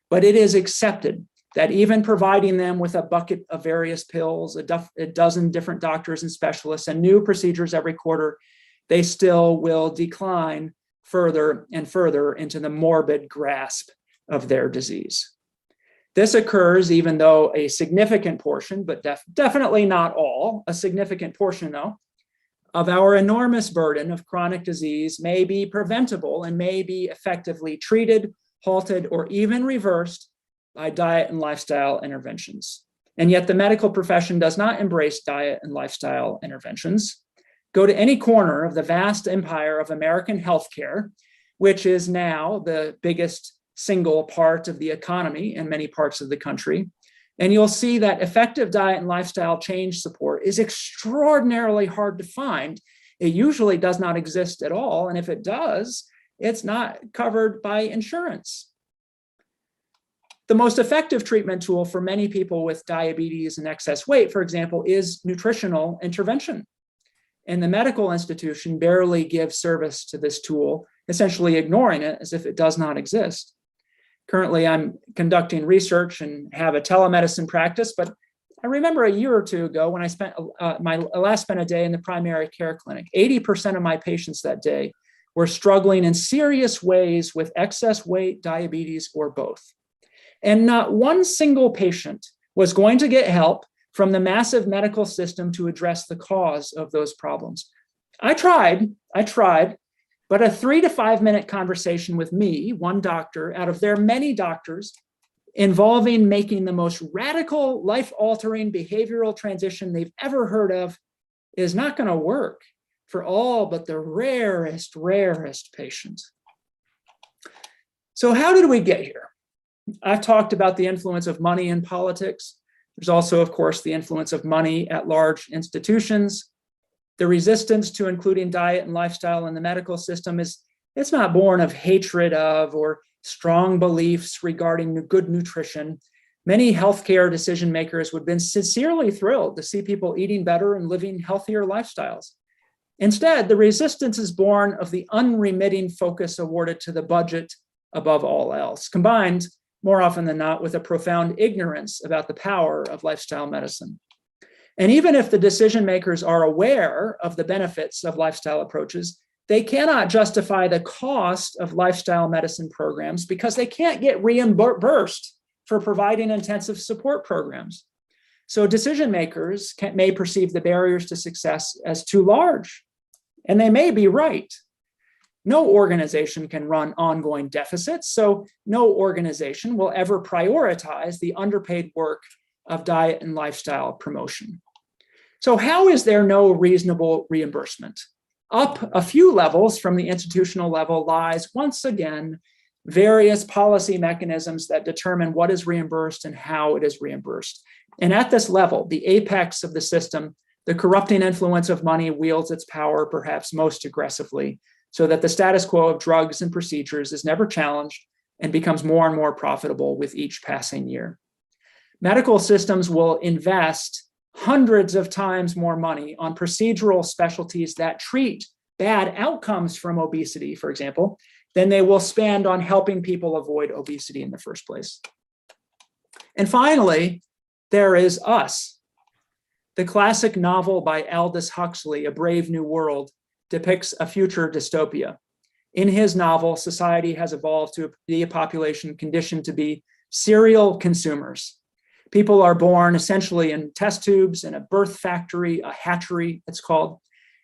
But it is accepted that even providing them with a bucket of various pills, a dozen different doctors and specialists, and new procedures every quarter, they still will decline further and further into the morbid grasp of their disease. This occurs even though a significant portion, but definitely not all, a significant portion though, of our enormous burden of chronic disease may be preventable and may be effectively treated, halted, or even reversed by diet and lifestyle interventions. And yet the medical profession does not embrace diet and lifestyle interventions. Go to any corner of the vast empire of American healthcare, which is now the biggest single part of the economy in many parts of the country, and you'll see that effective diet and lifestyle change support is extraordinarily hard to find. It usually does not exist at all, and if it does, it's not covered by insurance. The most effective treatment tool for many people with diabetes and excess weight, for example, is nutritional intervention. And the medical institution barely gives service to this tool, essentially ignoring it as if it does not exist. Currently, I'm conducting research and have a telemedicine practice, but I remember a year or 2 ago when I spent a day in the primary care clinic, 80% of my patients that day were struggling in serious ways with excess weight, diabetes, or both. And not one single patient was going to get help from the massive medical system to address the cause of those problems. I tried, but a 3 to 5 minute conversation with me, one doctor out of their many doctors, involving making the most radical, life-altering behavioral transition they've ever heard of, is not going to work for all but the rarest patients. So how did we get here? I've talked about the influence of money in politics. There's also, of course, the influence of money at large institutions. The resistance to including diet and lifestyle in the medical system it's not born of hatred of or strong beliefs regarding good nutrition. Many healthcare decision makers would have been sincerely thrilled to see people eating better and living healthier lifestyles. Instead, the resistance is born of the unremitting focus awarded to the budget above all else, combined more often than not with a profound ignorance about the power of lifestyle medicine. And even if the decision makers are aware of the benefits of lifestyle approaches, they cannot justify the cost of lifestyle medicine programs because they can't get reimbursed for providing intensive support programs. So decision makers may perceive the barriers to success as too large, and they may be right. No organization can run ongoing deficits, so no organization will ever prioritize the underpaid work of diet and lifestyle promotion. So how is there no reasonable reimbursement? Up a few levels from the institutional level lies, once again, various policy mechanisms that determine what is reimbursed and how it is reimbursed. And at this level, the apex of the system, the corrupting influence of money wields its power perhaps most aggressively, so that the status quo of drugs and procedures is never challenged and becomes more and more profitable with each passing year. Medical systems will invest hundreds of times more money on procedural specialties that treat bad outcomes from obesity, for example, than they will spend on helping people avoid obesity in the first place. And finally, there is us. The classic novel by Aldous Huxley, A Brave New World, depicts a future dystopia. In his novel, society has evolved to be a population conditioned to be serial consumers. People are born essentially in test tubes in a birth factory, a hatchery, it's called,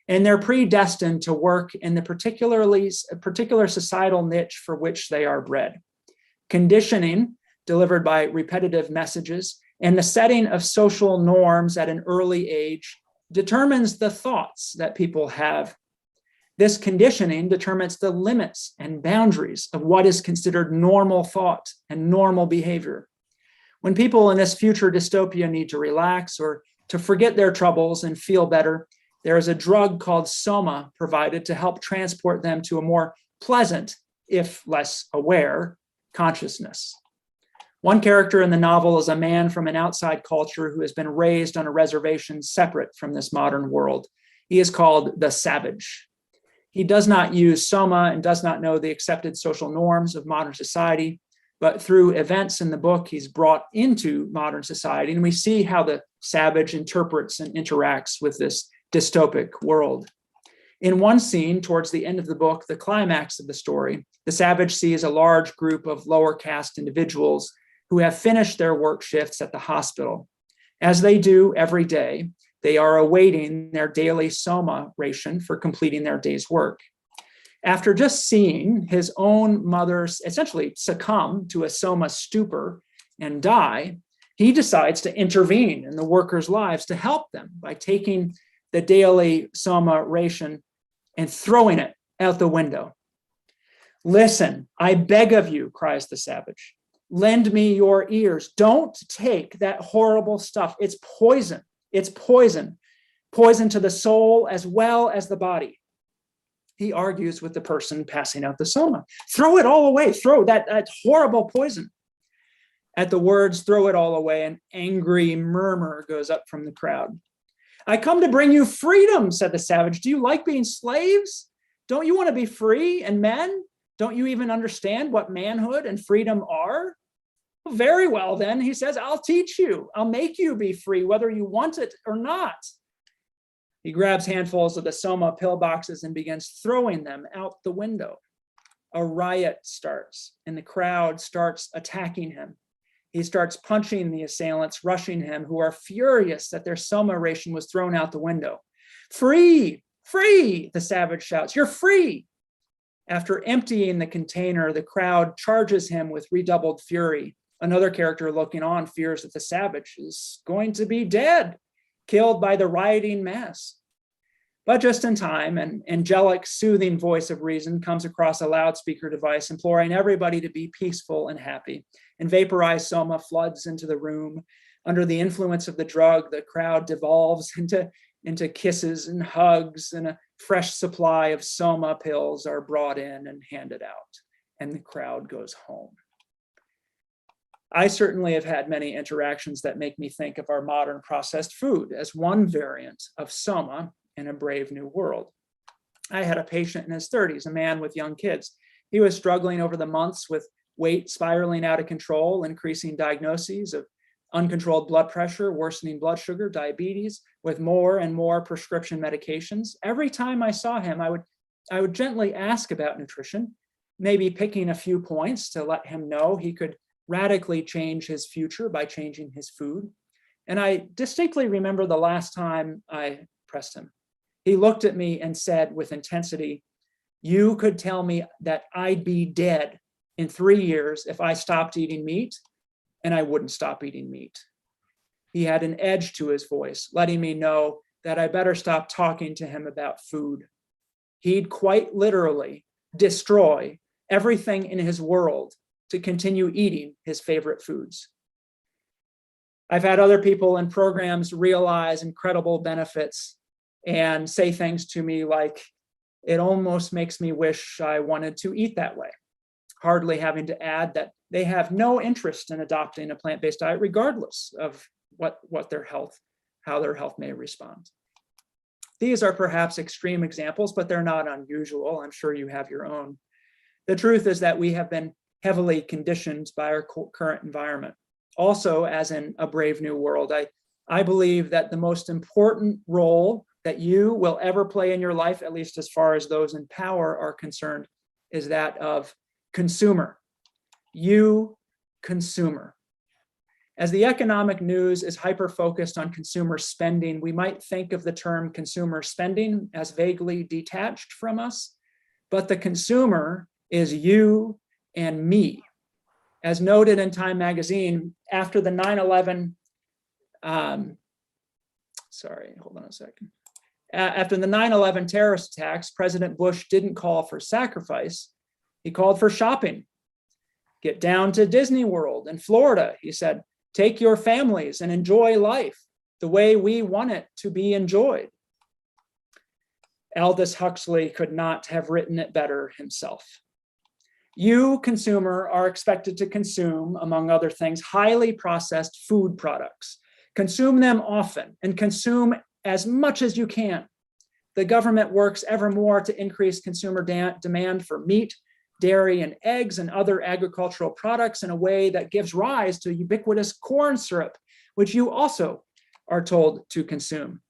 and they're predestined to work in the particular societal niche for which they are bred. Conditioning, delivered by repetitive messages, and the setting of social norms at an early age determines the thoughts that people have. This conditioning determines the limits and boundaries of what is considered normal thought and normal behavior. When people in this future dystopia need to relax or to forget their troubles and feel better, there is a drug called soma provided to help transport them to a more pleasant, if less aware, consciousness. One character in the novel is a man from an outside culture who has been raised on a reservation separate from this modern world. He is called the savage. He does not use soma and does not know the accepted social norms of modern society, but through events in the book, he's brought into modern society, and we see how the savage interprets and interacts with this dystopic world. In one scene, towards the end of the book, the climax of the story, the savage sees a large group of lower caste individuals who have finished their work shifts at the hospital. As they do every day, they are awaiting their daily soma ration for completing their day's work. After just seeing his own mother essentially succumb to a soma stupor and die, he decides to intervene in the workers' lives to help them by taking the daily soma ration and throwing it out the window. "Listen, I beg of you," cries the savage. "Lend me your ears. Don't take that horrible stuff. It's poison. It's poison. Poison to the soul as well as the body." He argues with the person passing out the soma. "Throw it all away. Throw that horrible poison." At the words, "throw it all away," an angry murmur goes up from the crowd. "I come to bring you freedom," said the savage. "Do you like being slaves? Don't you want to be free and men? Don't you even understand what manhood and freedom are?" "Well, very well, then," he says, "I'll teach you. I'll make you be free, whether you want it or not." He grabs handfuls of the soma pill boxes and begins throwing them out the window. A riot starts, and the crowd starts attacking him. He starts punching the assailants, rushing him, who are furious that their soma ration was thrown out the window. "Free, free," the savage shouts. "You're free." After emptying the container, the crowd charges him with redoubled fury. Another character looking on fears that the savage is going to be dead, killed by the rioting mass. But just in time, an angelic, soothing voice of reason comes across a loudspeaker device, imploring everybody to be peaceful and happy. And vaporized soma floods into the room. Under the influence of the drug, the crowd devolves into kisses and hugs, and a fresh supply of soma pills are brought in and handed out, and the crowd goes home. I certainly have had many interactions that make me think of our modern processed food as one variant of soma in A Brave New World. I had a patient in his 30s, a man with young kids. He was struggling over the months with weight spiraling out of control, increasing diagnoses of uncontrolled blood pressure, worsening blood sugar, diabetes, with more and more prescription medications. Every time I saw him, I would gently ask about nutrition, maybe picking a few points to let him know he could radically change his future by changing his food. And I distinctly remember the last time I pressed him. He looked at me and said with intensity, "You could tell me that I'd be dead in 3 years if I stopped eating meat, and I wouldn't stop eating meat." He had an edge to his voice, letting me know that I better stop talking to him about food. He'd quite literally destroy everything in his world to continue eating his favorite foods. I've had other people in programs realize incredible benefits and say things to me like, "It almost makes me wish I wanted to eat that way," hardly having to add that they have no interest in adopting a plant-based diet, regardless of what their health, how their health may respond. These are perhaps extreme examples, but they're not unusual. I'm sure you have your own. The truth is that we have been heavily conditioned by our current environment. Also, as in A Brave New World, I believe that the most important role that you will ever play in your life, at least as far as those in power are concerned, is that of consumer. You, consumer. As the economic news is hyper-focused on consumer spending, we might think of the term consumer spending as vaguely detached from us, but the consumer is you and me. As noted in Time magazine, after the 9/11, after the 9/11 terrorist attacks, President Bush didn't call for sacrifice, he called for shopping. Get down to Disney World in Florida, he said, take your families and enjoy life the way we want it to be enjoyed. Aldous Huxley could not have written it better himself. You, consumer, are expected to consume, among other things, highly processed food products. Consume them often and consume as much as you can. The government works ever more to increase consumer demand for meat, dairy, and eggs and other agricultural products in a way that gives rise to ubiquitous corn syrup, which you also are told to consume.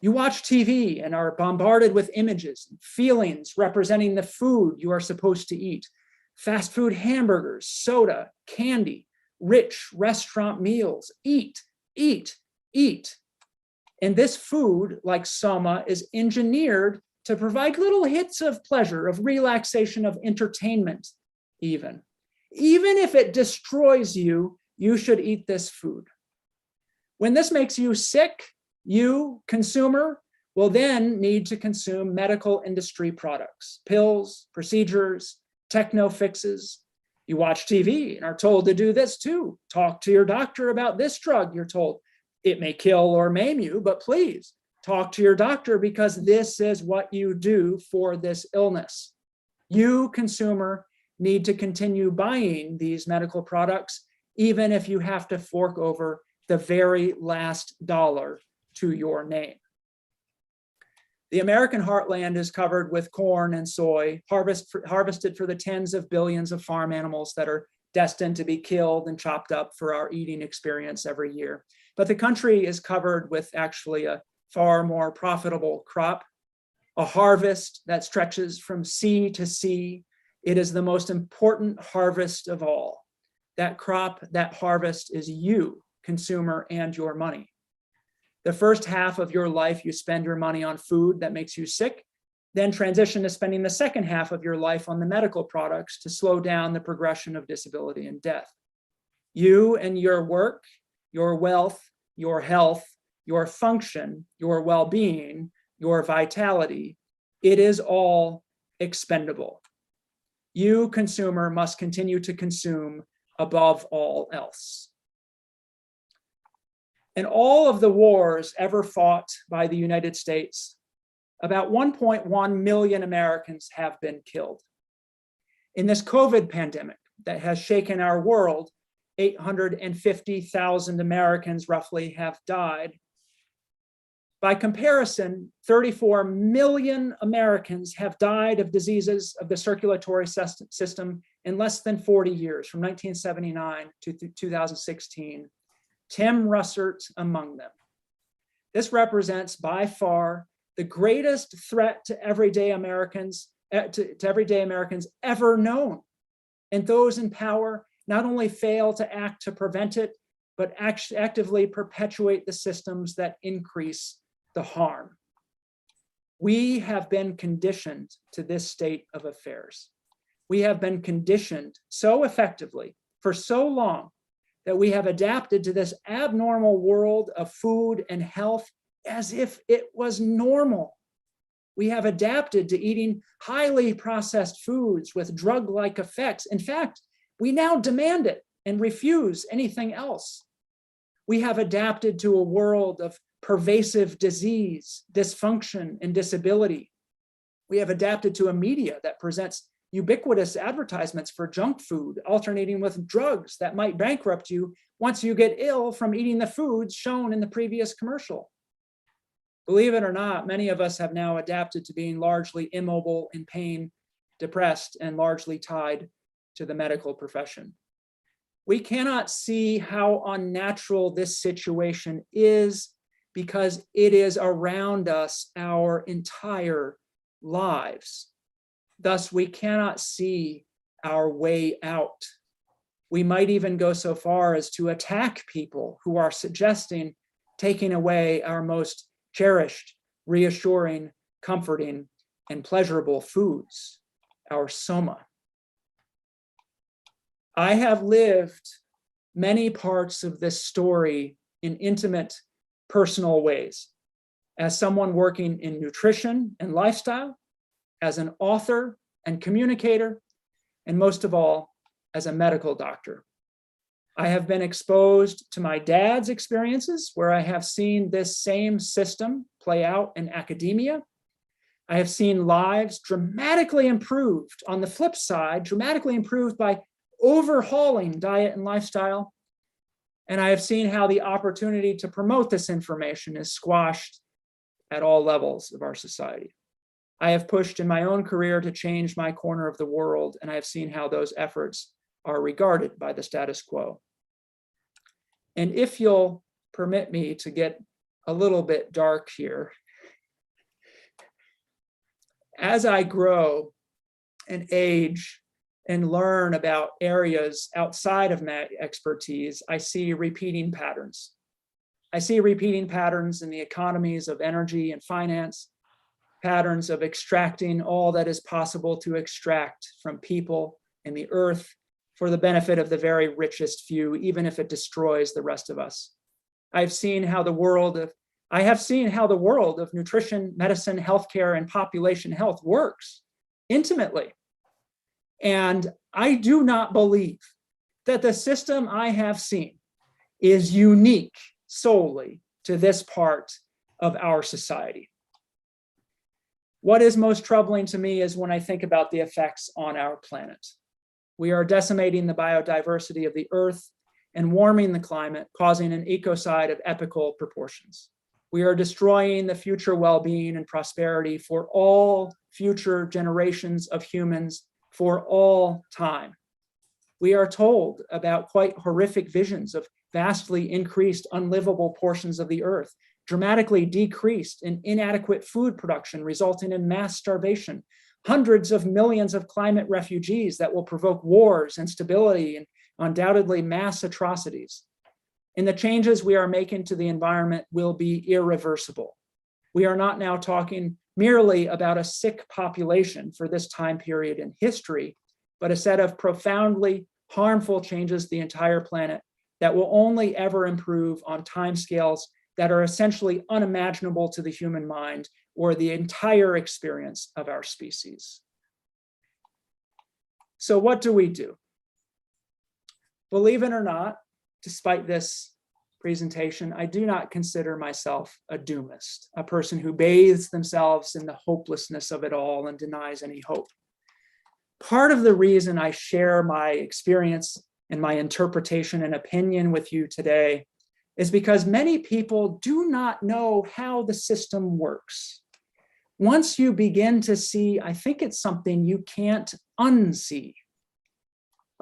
You watch TV and are bombarded with images and feelings representing the food you are supposed to eat. Fast food hamburgers, soda, candy, rich restaurant meals. Eat, eat, eat. And this food, like soma, is engineered to provide little hits of pleasure, of relaxation, of entertainment, even. Even if it destroys you, you should eat this food. When this makes you sick, you, consumer, will then need to consume medical industry products, pills, procedures, techno fixes. You watch TV and are told to do this too. Talk to your doctor about this drug, you're told. It may kill or maim you, but please talk to your doctor because this is what you do for this illness. You, consumer, need to continue buying these medical products, even if you have to fork over the very last dollar to your name. The American heartland is covered with corn and soy, harvested for the tens of billions of farm animals that are destined to be killed and chopped up for our eating experience every year. But the country is covered with actually a far more profitable crop, a harvest that stretches from sea to sea. It is the most important harvest of all. That crop, that harvest is you, consumer, and your money. The first half of your life, you spend your money on food that makes you sick, then transition to spending the second half of your life on the medical products to slow down the progression of disability and death. You and your work, your wealth, your health, your function, your well-being, your vitality, it is all expendable. You, consumer, must continue to consume above all else. In all of the wars ever fought by the United States, about 1.1 million Americans have been killed. In this COVID pandemic that has shaken our world, 850,000 Americans roughly have died. By comparison, 34 million Americans have died of diseases of the circulatory system in less than 40 years, from 1979 to 2016, Tim Russert among them. This represents by far the greatest threat to everyday Americans, ever known. And those in power not only fail to act to prevent it, but actively perpetuate the systems that increase the harm. We have been conditioned to this state of affairs. We have been conditioned so effectively for so long that we have adapted to this abnormal world of food and health as if it was normal. We have adapted to eating highly processed foods with drug-like effects. In fact, we now demand it and refuse anything else. We have adapted to a world of pervasive disease, dysfunction, and disability. We have adapted to a media that presents ubiquitous advertisements for junk food, alternating with drugs that might bankrupt you once you get ill from eating the foods shown in the previous commercial. Believe it or not, many of us have now adapted to being largely immobile, in pain, depressed, and largely tied to the medical profession. We cannot see how unnatural this situation is because it is around us our entire lives. Thus, we cannot see our way out. We might even go so far as to attack people who are suggesting taking away our most cherished, reassuring, comforting, and pleasurable foods, our soma. I have lived many parts of this story in intimate, personal ways, as someone working in nutrition and lifestyle, as an author and communicator, and most of all, as a medical doctor. I have been exposed to my dad's experiences where I have seen this same system play out in academia. I have seen lives dramatically improved, on the flip side, dramatically improved by overhauling diet and lifestyle. And I have seen how the opportunity to promote this information is squashed at all levels of our society. I have pushed in my own career to change my corner of the world, and I have seen how those efforts are regarded by the status quo. And if you'll permit me to get a little bit dark here, as I grow and age and learn about areas outside of my expertise, I see repeating patterns. I see repeating patterns in the economies of energy and finance, patterns of extracting all that is possible to extract from people and the earth for the benefit of the very richest few, even if it destroys the rest of us. I have seen how the world of nutrition, medicine, healthcare, and population health works intimately. And I do not believe that the system I have seen is unique solely to this part of our society. What is most troubling to me is when I think about the effects on our planet. We are decimating the biodiversity of the earth and warming the climate, causing an ecocide of epical proportions. We are destroying the future well-being and prosperity for all future generations of humans for all time. We are told about quite horrific visions of vastly increased unlivable portions of the earth, dramatically decreased in inadequate food production, resulting in mass starvation, hundreds of millions of climate refugees that will provoke wars, instability, and undoubtedly mass atrocities. And the changes we are making to the environment will be irreversible. We are not now talking merely about a sick population for this time period in history, but a set of profoundly harmful changes to the entire planet that will only ever improve on timescales that are essentially unimaginable to the human mind or the entire experience of our species. So what do we do? Believe it or not, despite this presentation, I do not consider myself a doomist, a person who bathes themselves in the hopelessness of it all and denies any hope. Part of the reason I share my experience and my interpretation and opinion with you today is because many people do not know how the system works. Once you begin to see, I think it's something you can't unsee.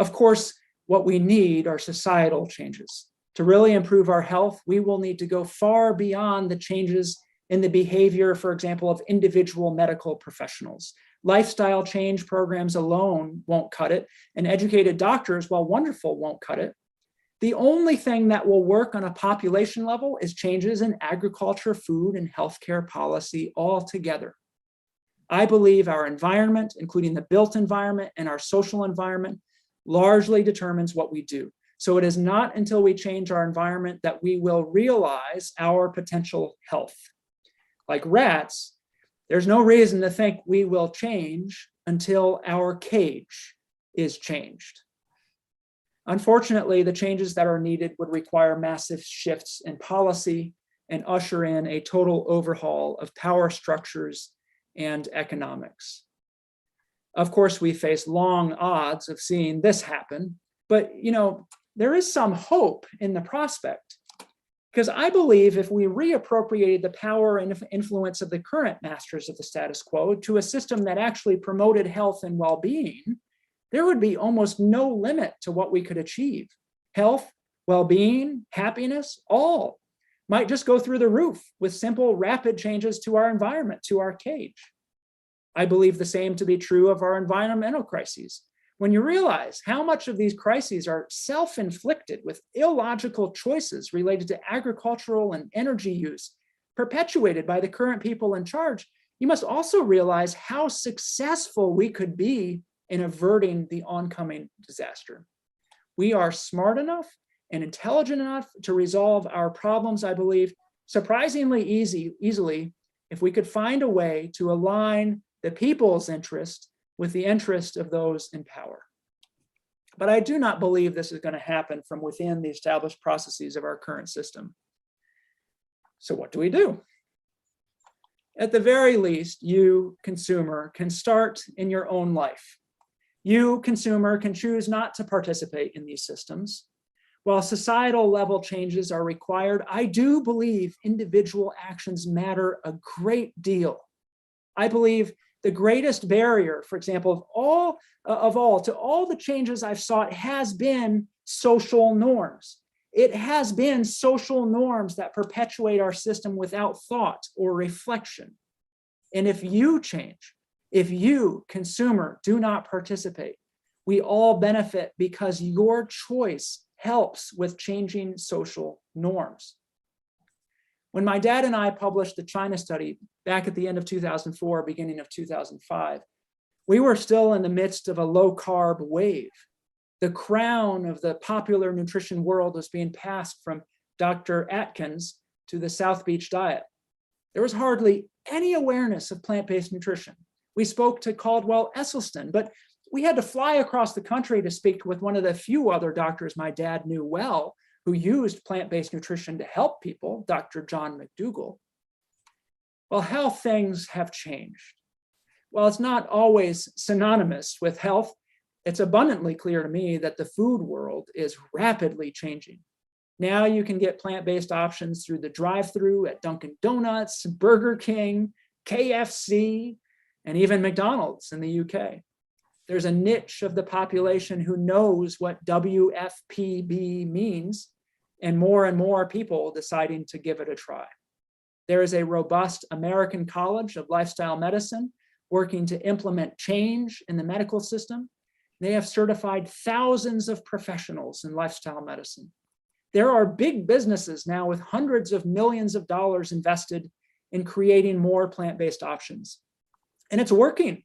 Of course, what we need are societal changes. To really improve our health, we will need to go far beyond the changes in the behavior, for example, of individual medical professionals. Lifestyle change programs alone won't cut it, and educated doctors, while wonderful, won't cut it. The only thing that will work on a population level is changes in agriculture, food, and healthcare policy altogether. I believe our environment, including the built environment and our social environment, largely determines what we do. So it is not until we change our environment that we will realize our potential health. Like rats, there's no reason to think we will change until our cage is changed. Unfortunately, the changes that are needed would require massive shifts in policy and usher in a total overhaul of power structures and economics. Of course, we face long odds of seeing this happen, but there is some hope in the prospect, because I believe if we reappropriated the power and influence of the current masters of the status quo to a system that actually promoted health and well-being, there would be almost no limit to what we could achieve. Health, well-being, happiness, all might just go through the roof with simple, rapid changes to our environment, to our cage. I believe the same to be true of our environmental crises. When you realize how much of these crises are self-inflicted with illogical choices related to agricultural and energy use, perpetuated by the current people in charge, you must also realize how successful we could be in averting the oncoming disaster. We are smart enough and intelligent enough to resolve our problems, I believe, surprisingly easily if we could find a way to align the people's interest with the interest of those in power. But I do not believe this is going to happen from within the established processes of our current system. So what do we do? At the very least, you, consumer, can start in your own life. You, consumer, can choose not to participate in these systems. While societal level changes are required, I do believe individual actions matter a great deal. I believe the greatest barrier, for example, of all to all the changes I've sought has been social norms. It has been social norms that perpetuate our system without thought or reflection. And if you change, if you, consumer, do not participate, we all benefit because your choice helps with changing social norms. When my dad and I published the China study back at the end of 2004, beginning of 2005, we were still in the midst of a low-carb wave. The crown of the popular nutrition world was being passed from Dr. Atkins to the South Beach diet. There was hardly any awareness of plant-based nutrition. We spoke to Caldwell Esselstyn, but we had to fly across the country to speak with one of the few other doctors my dad knew well who used plant-based nutrition to help people, Dr. John McDougall. Well, how things have changed. While it's not always synonymous with health, it's abundantly clear to me that the food world is rapidly changing. Now you can get plant-based options through the drive-thru at Dunkin' Donuts, Burger King, KFC, and even McDonald's in the UK. There's a niche of the population who knows what WFPB means, and more people deciding to give it a try. There is a robust American College of Lifestyle Medicine working to implement change in the medical system. They have certified thousands of professionals in lifestyle medicine. There are big businesses now with hundreds of millions of dollars invested in creating more plant-based options. And it's working,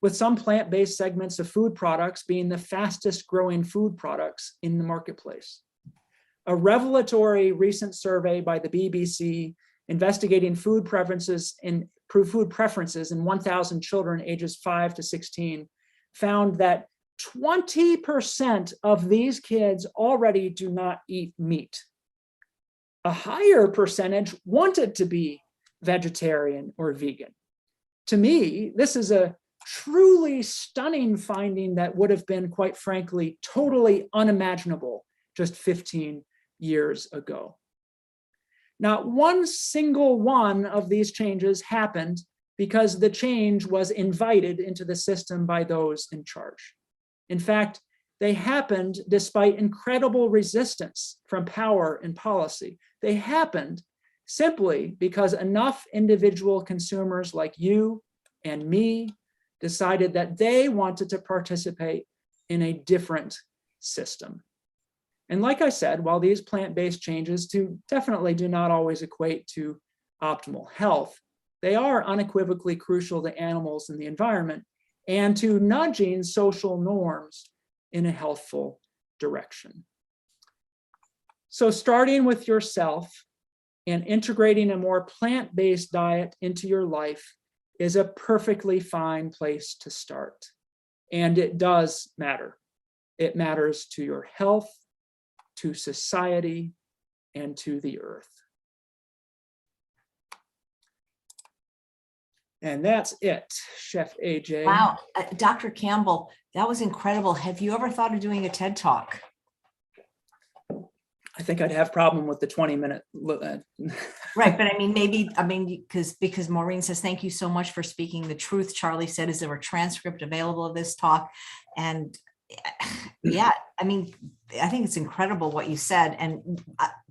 with some plant-based segments of food products being the fastest growing food products in the marketplace. A revelatory recent survey by the BBC investigating food preferences in 1,000 children ages 5 to 16 found that 20% of these kids already do not eat meat. A higher percentage wanted to be vegetarian or vegan. To me, this is a truly stunning finding that would have been, quite frankly, totally unimaginable just 15 years ago. Not one single one of these changes happened because the change was invited into the system by those in charge. In fact, They happened despite incredible resistance from power and policy. They happened simply because enough individual consumers like you and me decided that they wanted to participate in a different system. And like I said, while these plant-based changes definitely do not always equate to optimal health, they are unequivocally crucial to animals and the environment and to nudging social norms in a healthful direction. So starting with yourself and integrating a more plant-based diet into your life is a perfectly fine place to start. And it does matter. It matters to your health, to society, and to the earth. And that's it, Chef AJ. Wow, Dr. Campbell, that was incredible. Have you ever thought of doing a TED Talk? I think I'd have problem with the 20-minute. Right, but because Maureen says, thank you so much for speaking the truth. Charlie said, is there a transcript available of this talk? And yeah, I think it's incredible what you said, and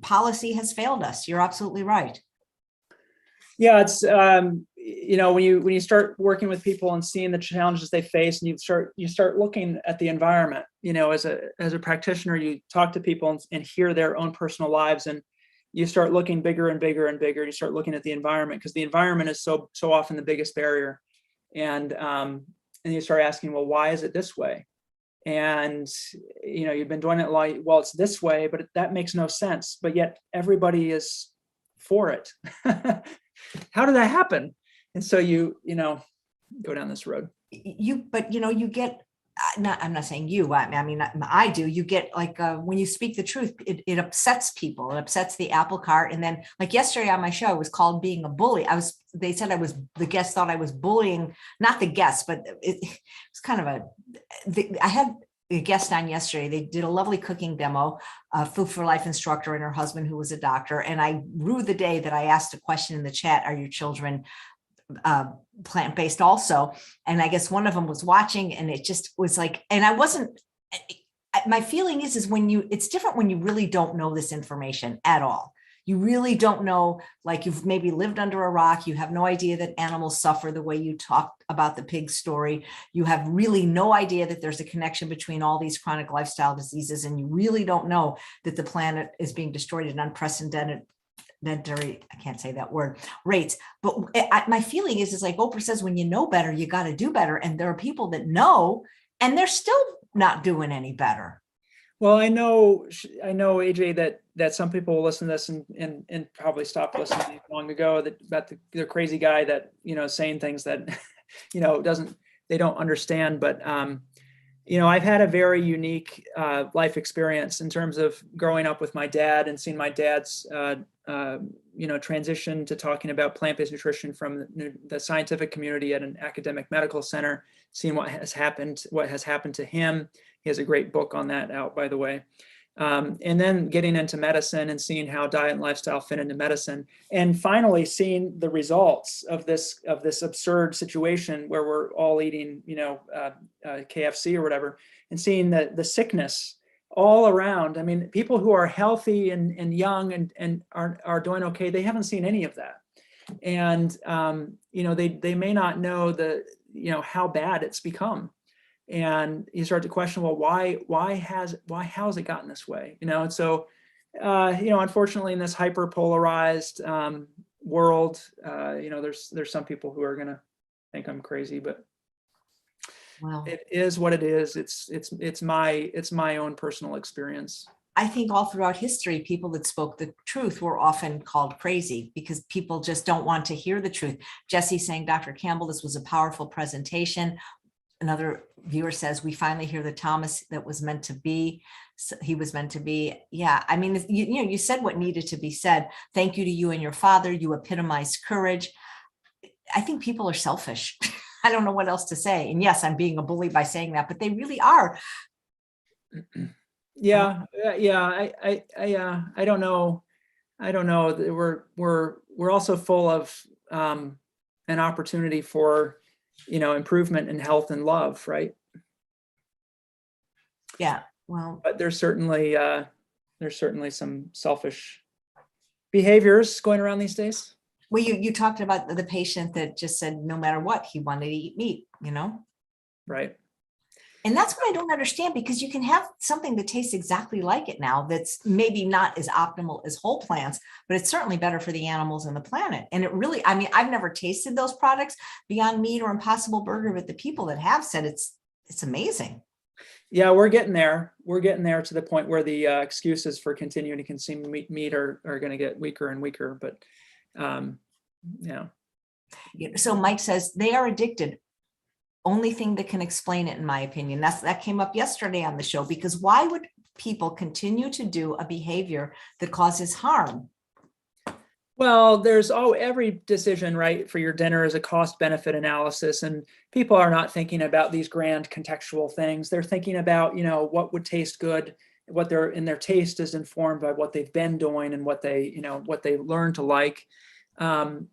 policy has failed us. You're absolutely right. Yeah, it's when you start working with people and seeing the challenges they face, and you start looking at the environment. As a practitioner, you talk to people and hear their own personal lives, and you start looking bigger and bigger and bigger. You start looking at the environment, because the environment is so often the biggest barrier, and you start asking, well, why is it this way? And you've been doing it like, well, it's this way, but that makes no sense. But yet everybody is for it. How did that happen? And so you go down this road. You get, I'm not saying you, I do, you get like, when you speak the truth, it upsets people. It upsets the apple cart. And then like yesterday on my show, it was called being a bully. They said the guest thought I was bullying, not the guest, but it was kind of I had a guest on yesterday. They did a lovely cooking demo, a Food for Life instructor and her husband, who was a doctor. And I rue the day that I asked a question in the chat, are your children plant-based also? And I guess one of them was watching, and it just was like, and I wasn't, my feeling is it's different when you really don't know this information at all. You really don't know, like you've maybe lived under a rock. You have no idea that animals suffer the way you talked about the pig story. You have really no idea that there's a connection between all these chronic lifestyle diseases. And you really don't know that the planet is being destroyed at unprecedented, I can't say that word, rates. But my feeling is like Oprah says, when you know better, you got to do better. And there are people that know, and they're still not doing any better. Well, I know, AJ, that some people will listen to this and probably stopped listening long ago, about the crazy guy that, saying things that, they don't understand. But, I've had a very unique life experience in terms of growing up with my dad and seeing my dad's, transition to talking about plant-based nutrition from the scientific community at an academic medical center, seeing what has happened to him. He has a great book on that out, by the way. And then getting into medicine and seeing how diet and lifestyle fit into medicine, and finally seeing the results of this absurd situation where we're all eating, KFC or whatever, and seeing the sickness all around. I mean, people who are healthy and young and are doing okay, they haven't seen any of that. And they may not know how bad it's become. And you start to question, well, how has it gotten this way? And so, unfortunately, in this hyper polarized world, there's some people who are going to think I'm crazy, but wow, it is what it is. It's my own personal experience. I think all throughout history, people that spoke the truth were often called crazy because people just don't want to hear the truth. Jesse saying, Dr. Campbell, this was a powerful presentation. Another viewer says, we finally hear the Thomas that was meant to be. So he was meant to be. Yeah. I mean, you said what needed to be said. Thank you to you and your father. You epitomized courage. I think people are selfish. I don't know what else to say. And yes, I'm being a bully by saying that, but they really are. Yeah. I don't know. We're also full of an opportunity for improvement in health and love, right? Yeah. Well, But there's certainly some selfish behaviors going around these days. well, you talked about the patient that just said no matter what, he wanted to eat meat, you know? Right. And that's what I don't understand, because you can have something that tastes exactly like it now that's maybe not as optimal as whole plants, but it's certainly better for the animals and the planet. And it really, I mean, I've never tasted those products, Beyond Meat or Impossible Burger, but the people that have said it's amazing. Yeah, we're getting there. We're getting there to the point where the excuses for continuing to consume meat are going to get weaker and weaker. But yeah. So Mike says they are addicted. Only thing that can explain it, in my opinion. That came up yesterday on the show, because why would people continue to do a behavior that causes harm? Well, there's every decision, right, for your dinner is a cost benefit analysis, and people are not thinking about these grand contextual things. They're thinking about, what would taste good, their taste is informed by what they've been doing and what they learn to like, and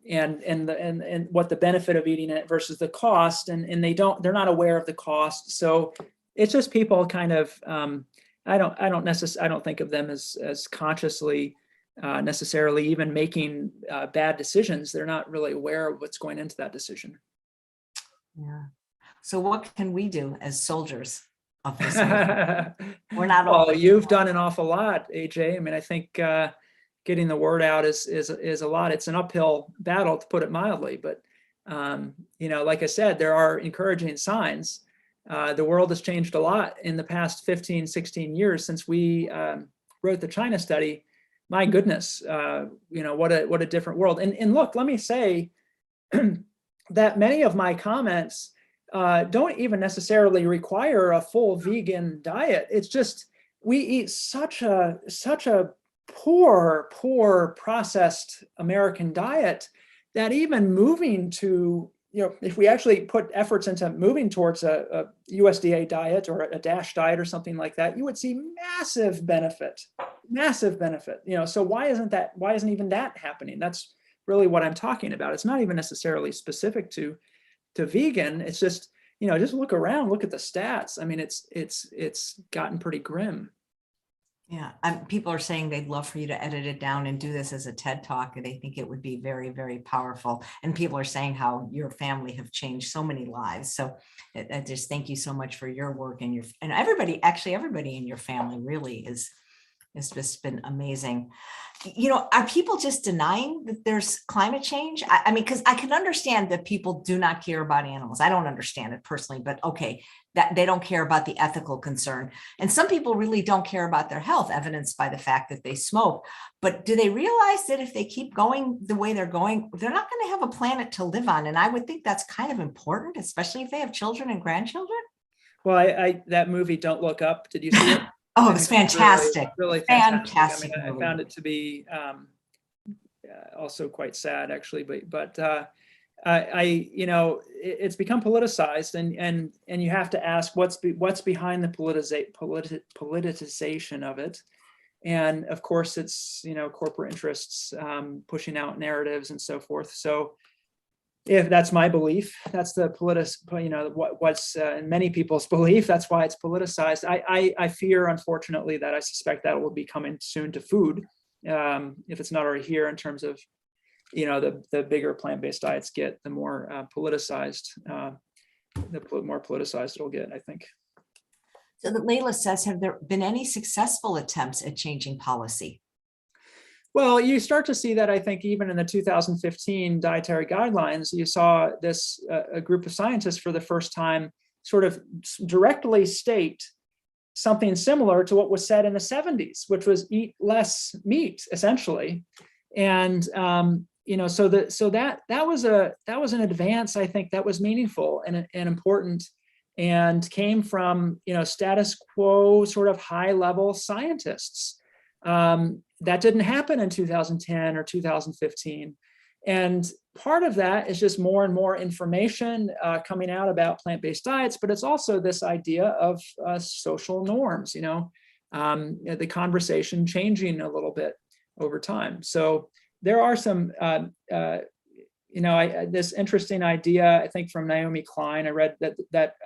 what the benefit of eating it versus the cost, and they're not aware of the cost. So it's just people kind of, I don't think of them as consciously necessarily even making bad decisions. They're not really aware of what's going into that decision. Yeah. So what can we do as soldiers of this movement? We're not all. Well, you've done an awful lot, AJ. I mean, I think getting the word out is a lot. It's an uphill battle, to put it mildly, but like I said, there are encouraging signs. The world has changed a lot in the past 15, 16 years since we wrote the China study. My goodness, what a different world. And look, let me say that many of my comments don't even necessarily require a full vegan diet. It's just we eat such a poor processed American diet that even moving to, if we actually put efforts into moving towards a USDA diet or a DASH diet or something like that, you would see massive benefit. So why isn't even that happening? That's really what I'm talking about. It's not even necessarily specific to vegan. It's just, just look around, look at the stats. I mean, it's gotten pretty grim. Yeah, people are saying they'd love for you to edit it down and do this as a TED Talk, and they think it would be very, very powerful. And people are saying how your family have changed so many lives. So I just thank you so much for your work, and everybody in your family really has just been amazing. Are people just denying that there's climate change? I mean, because I can understand that people do not care about animals. I don't understand it personally, but okay, that they don't care about the ethical concern. And some people really don't care about their health, evidenced by the fact that they smoke. But do they realize that if they keep going the way they're going, they're not going to have a planet to live on? And I would think that's kind of important, especially if they have children and grandchildren. Well, I that movie, Don't Look Up, did you see it? Oh, it was fantastic. Really fantastic. I mean, I found it to be also quite sad, actually. But it's become politicized, and you have to ask what's behind the politicization of it. And of course, it's corporate interests pushing out narratives and so forth. So, if that's my belief, that's the what's in many people's belief. That's why it's politicized. I fear, unfortunately, that I suspect that will be coming soon to food, if it's not already here. In terms of, the bigger plant-based diets get, the more politicized, it'll get, I think. So that Layla says, have there been any successful attempts at changing policy? Well, you start to see that, I think, even in the 2015 dietary guidelines, you saw this a group of scientists for the first time sort of directly state something similar to what was said in the 70s, which was eat less meat, essentially. And so that was an advance, I think, that was meaningful and important, and came from status quo sort of high level scientists. That didn't happen in 2010 or 2015. And part of that is just more and more information coming out about plant-based diets, but it's also this idea of social norms, the conversation changing a little bit over time. So there are some, this interesting idea, I think, from Naomi Klein. I read that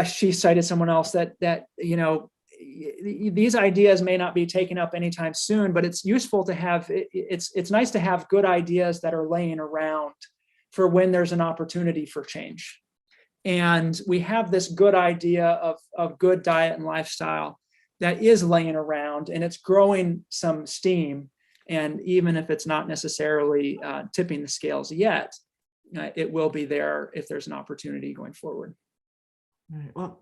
She cited someone else that these ideas may not be taken up anytime soon, but it's useful to have, it's nice to have good ideas that are laying around for when there's an opportunity for change. And we have this good idea of good diet and lifestyle that is laying around, and it's growing some steam. And even if it's not necessarily tipping the scales yet, it will be there if there's an opportunity going forward. Well,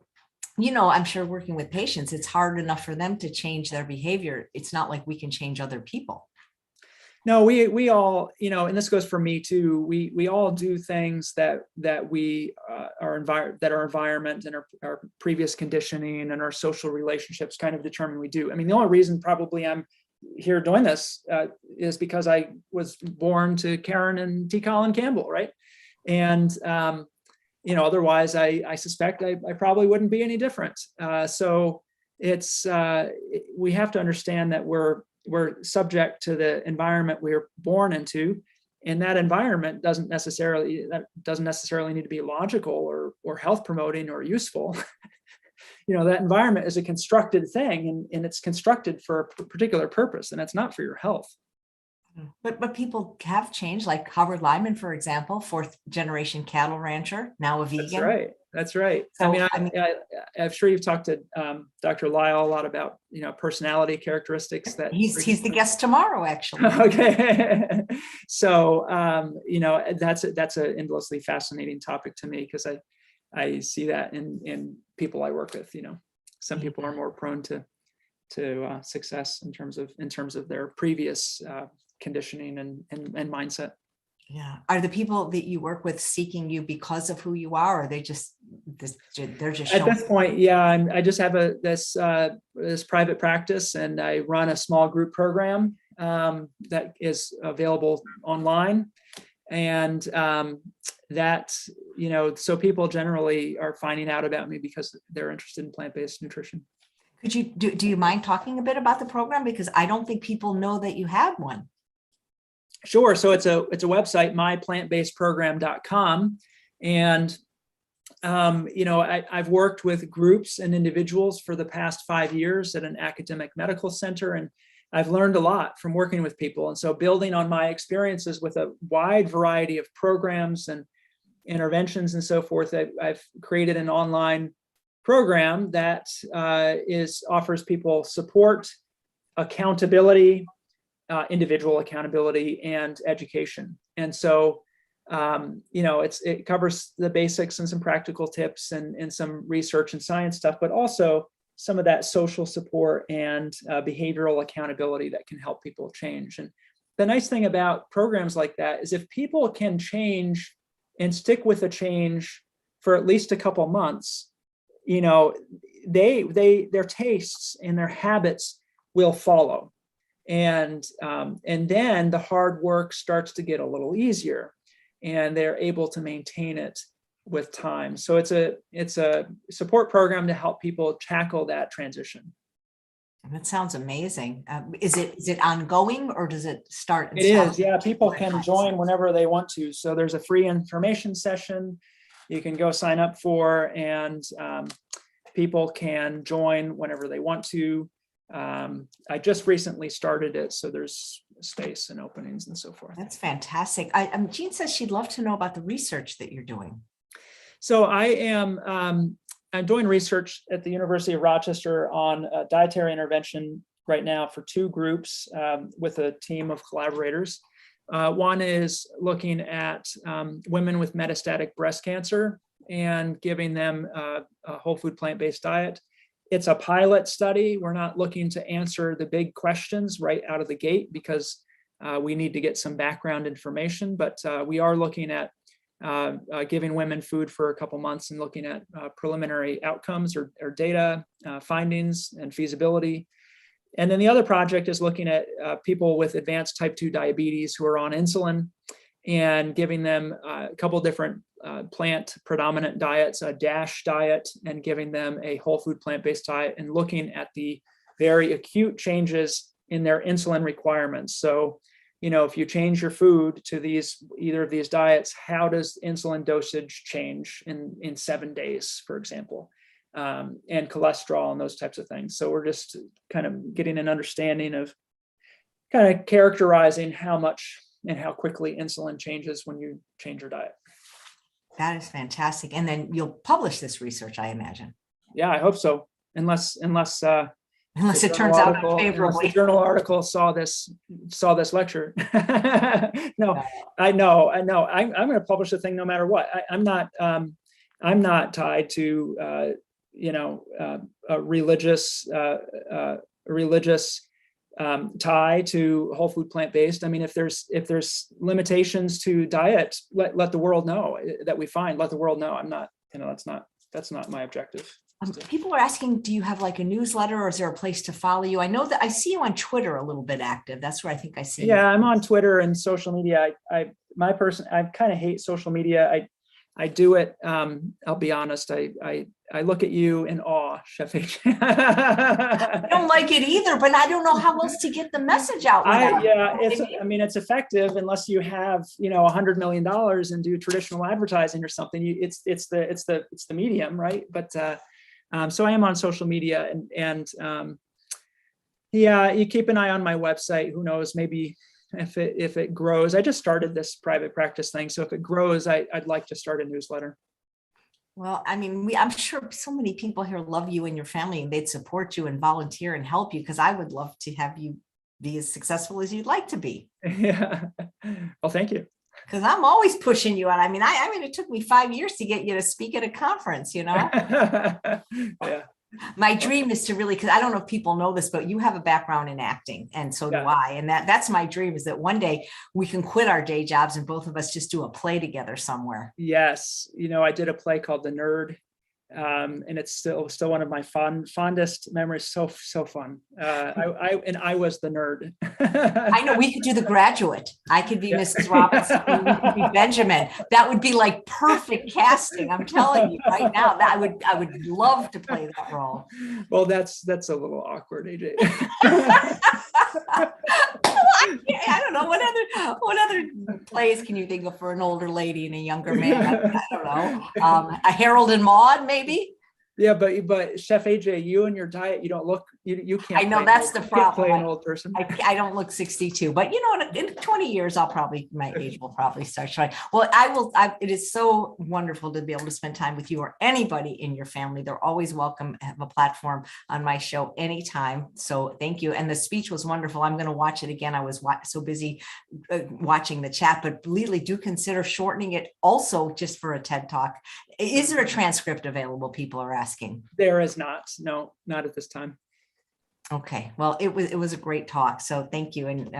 I'm sure working with patients, it's hard enough for them to change their behavior. It's not like we can change other people. No, we all, and this goes for me too. We all do things that we our environment and our previous conditioning and our social relationships kind of determine we do. I mean, the only reason probably I'm here doing this is because I was born to Karen and T. Colin Campbell, right? And otherwise, I suspect I probably wouldn't be any different. So it's we have to understand that we're subject to the environment we're born into, and that environment doesn't necessarily need to be logical or health promoting or useful. That environment is a constructed thing, and it's constructed for a particular purpose, and it's not for your health. But people have changed, like Howard Lyman, for example, 4th generation cattle rancher, now a vegan. That's right. So, I'm sure you've talked to Dr. Lyle a lot about personality characteristics. That he's the guest tomorrow, actually. Okay. So that's an endlessly fascinating topic to me, because I see that in people I work with. Some people are more prone to success in terms of their previous conditioning and mindset. Yeah. Are the people that you work with seeking you because of who you are, or they're just at this point? Yeah, I just have this private practice, and I run a small group program that is available online, and so people generally are finding out about me because they're interested in plant-based nutrition. Could you do you mind talking a bit about the program, because I don't think people know that you have one? Sure. So it's a website, myplantbasedprogram.com. And, I've worked with groups and individuals for the past 5 years at an academic medical center, and I've learned a lot from working with people. And so building on my experiences with a wide variety of programs and interventions and so forth, I've created an online program that offers people support, accountability, individual accountability, and education. And so, it covers the basics and some practical tips and some research and science stuff, but also some of that social support and behavioral accountability that can help people change. And the nice thing about programs like that is if people can change and stick with a change for at least a couple months, their tastes and their habits will follow. And then the hard work starts to get a little easier, and they're able to maintain it with time. So it's a support program to help people tackle that transition. That sounds amazing. Is it ongoing, or does it start? It is. Yeah, people can join whenever they want to. So there's a free information session you can go sign up for, and people can join whenever they want to. I just recently started it, so there's space and openings and so forth. That's fantastic. Jean says she'd love to know about the research that you're doing. So I'm doing research at the University of Rochester on dietary intervention right now for 2 groups with a team of collaborators. One is looking at women with metastatic breast cancer and giving them a whole food plant-based diet. It's a pilot study. We're not looking to answer the big questions right out of the gate, because we need to get some background information, but we are looking at giving women food for a couple months and looking at preliminary outcomes or data, findings and feasibility. And then the other project is looking at people with advanced type 2 diabetes who are on insulin, and giving them a couple different plant predominant diets, a DASH diet, and giving them a whole food plant-based diet, and looking at the very acute changes in their insulin requirements. So if you change your food to either of these diets, how does insulin dosage change in 7 days, for example, and cholesterol and those types of things. So we're just kind of getting an understanding of kind of characterizing how much and how quickly insulin changes when you change your diet. That is fantastic. And then you'll publish this research, I imagine. Yeah, I hope so. Unless it turns out unfavorably. The journal article saw this lecture. No, I know. I'm going to publish the thing no matter what. I'm not tied to a religious tie to whole food plant-based. I mean, if there's limitations to diet, let the world know that we find. Let the world know. I'm not. That's not my objective. People are asking, do you have like a newsletter, or is there a place to follow you? I know that I see you on Twitter a little bit active. That's where I think I see you. Yeah, I'm on Twitter and social media. I kind of hate social media. I do it. I'll be honest. I look at you in awe, Chef AJ. I don't like it either, but I don't know how else to get the message out. It's effective unless you have $100 million and do traditional advertising or something. It's the medium, right? But so I am on social media, and you keep an eye on my website. Who knows? Maybe if it grows. I just started this private practice thing, so if it grows, I'd like to start a newsletter. Well, I mean, I'm sure so many people here love you and your family, and they'd support you and volunteer and help you, because I would love to have you be as successful as you'd like to be. Yeah. Well, thank you. Because I'm always pushing you out. I mean, it took me 5 years to get you to speak at a conference, Yeah. My dream is to really, because I don't know if people know this, but you have a background in acting, and so do I. And that's my dream, is that one day we can quit our day jobs and both of us just do a play together somewhere. Yes. I did a play called The Nerd. And it's still one of my fondest memories. So fun. I was the nerd. I know, we could do The Graduate. I could be Mrs. Robinson. You could be Benjamin. That would be like perfect casting. I'm telling you right now, that I would love to play that role. Well, that's a little awkward, AJ. I don't know, what other plays can you think of for an older lady and a younger man? I don't know. A Harold and Maude, maybe. Yeah, but Chef AJ, you and your diet, you don't look, you can't. I know that's the problem. Play an old person. I don't look 62, but in 20 years, my age will probably start showing. Well, it is so wonderful to be able to spend time with you or anybody in your family. They're always welcome to have a platform on my show anytime. So thank you. And the speech was wonderful. I'm going to watch it again. I was so busy watching the chat, but really do consider shortening it also just for a TED Talk. Is there a transcript available? People are asking. There is not. No, not at this time. Okay. Well, it was a great talk. So thank you. And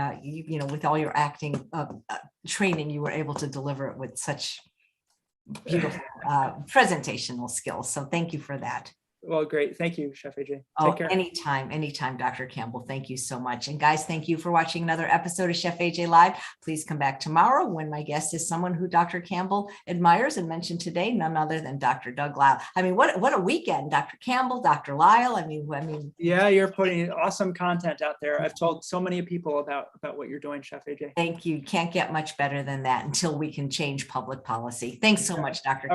with all your acting training, you were able to deliver it with such beautiful presentational skills. So thank you for that. Well, great. Thank you, Chef AJ. Take care. Anytime, Dr. Campbell. Thank you so much. And guys, thank you for watching another episode of Chef AJ Live. Please come back tomorrow when my guest is someone who Dr. Campbell admires and mentioned today, none other than Dr. Doug Lyle. I mean, what a weekend, Dr. Campbell, Dr. Lyle. I mean. Yeah, you're putting awesome content out there. I've told so many people about what you're doing, Chef AJ. Thank you. Can't get much better than that until we can change public policy. Thanks so much, Dr. Campbell.